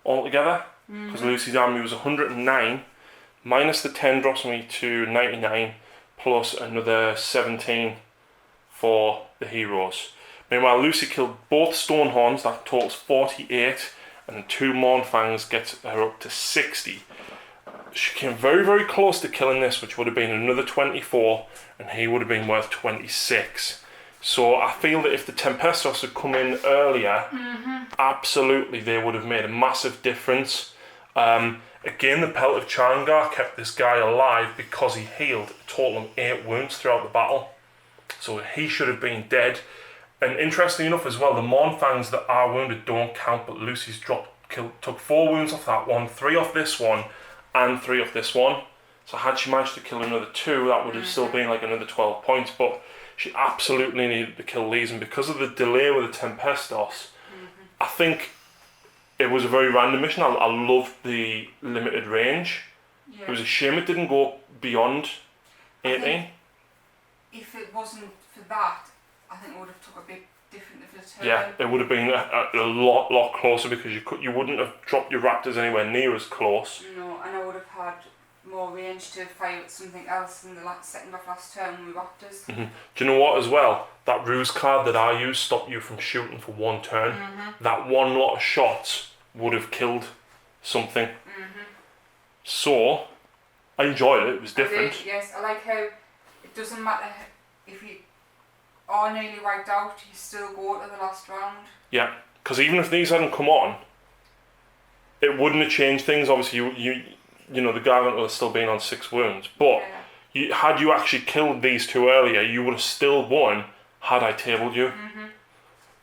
altogether. Because Lucy's army was 109, minus the 10 drops me to 99, plus another 17 for the heroes. Meanwhile, Lucy killed both Stonehorns, that totals 48, and 2 Mournfangs gets her up to 60. She came very, very close to killing this, which would have been another 24, and he would have been worth 26. So I feel that if the Tempestos had come in earlier, absolutely they would have made a massive difference. Again, the Pelt of Changar kept this guy alive because he healed a total of 8 wounds throughout the battle. So he should have been dead. And interestingly enough as well, the Mournfangs that are wounded don't count, but Lucy's took 4 wounds off that one, 3 off this one, and 3 off this one. So had she managed to kill another 2, that would have still been like another 12 points, but she absolutely needed to kill these, and because of the delay with the Tempestos, I think it was a very random mission. I loved the limited range. Yeah. It was a shame it didn't go beyond 18. If it wasn't for that, I think it would have took a bit different if it Yeah, it would have been a lot closer, because you wouldn't have dropped your Raptors anywhere near as close. No, and I would have had more range to fire with something else in the second of last turn with Raptors. Do you know what as well? That ruse card that I used stopped you from shooting for 1 turn. That one lot of shots would have killed something. So I enjoyed it. It was different. Yes, I like how it doesn't matter if you are nearly wiped out, you still go to the last round. Yeah, because even if these hadn't come on, it wouldn't have changed things. Obviously, you know, the Gargant would have still been on 6 wounds, but had you actually killed these 2 earlier, you would have still won had I tabled you.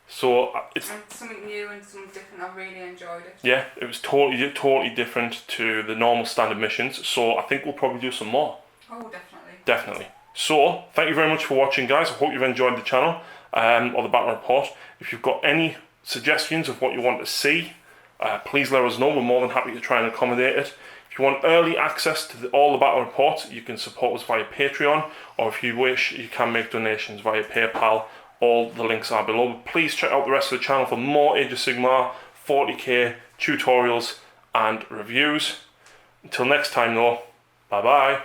So it's something new and something different. I really enjoyed it. Yeah, it was totally different to the normal standard missions. So I think we'll probably do some more. Oh, definitely. Definitely. So thank you very much for watching, guys. I hope you've enjoyed the channel or the battle report. If you've got any suggestions of what you want to see, please let us know. We're more than happy to try and accommodate it. If you want early access to all the battle reports, you can support us via Patreon, or if you wish, you can make donations via PayPal. All the links are below. Please check out the rest of the channel for more Age of Sigmar, 40k, tutorials and reviews. Until next time though, bye bye.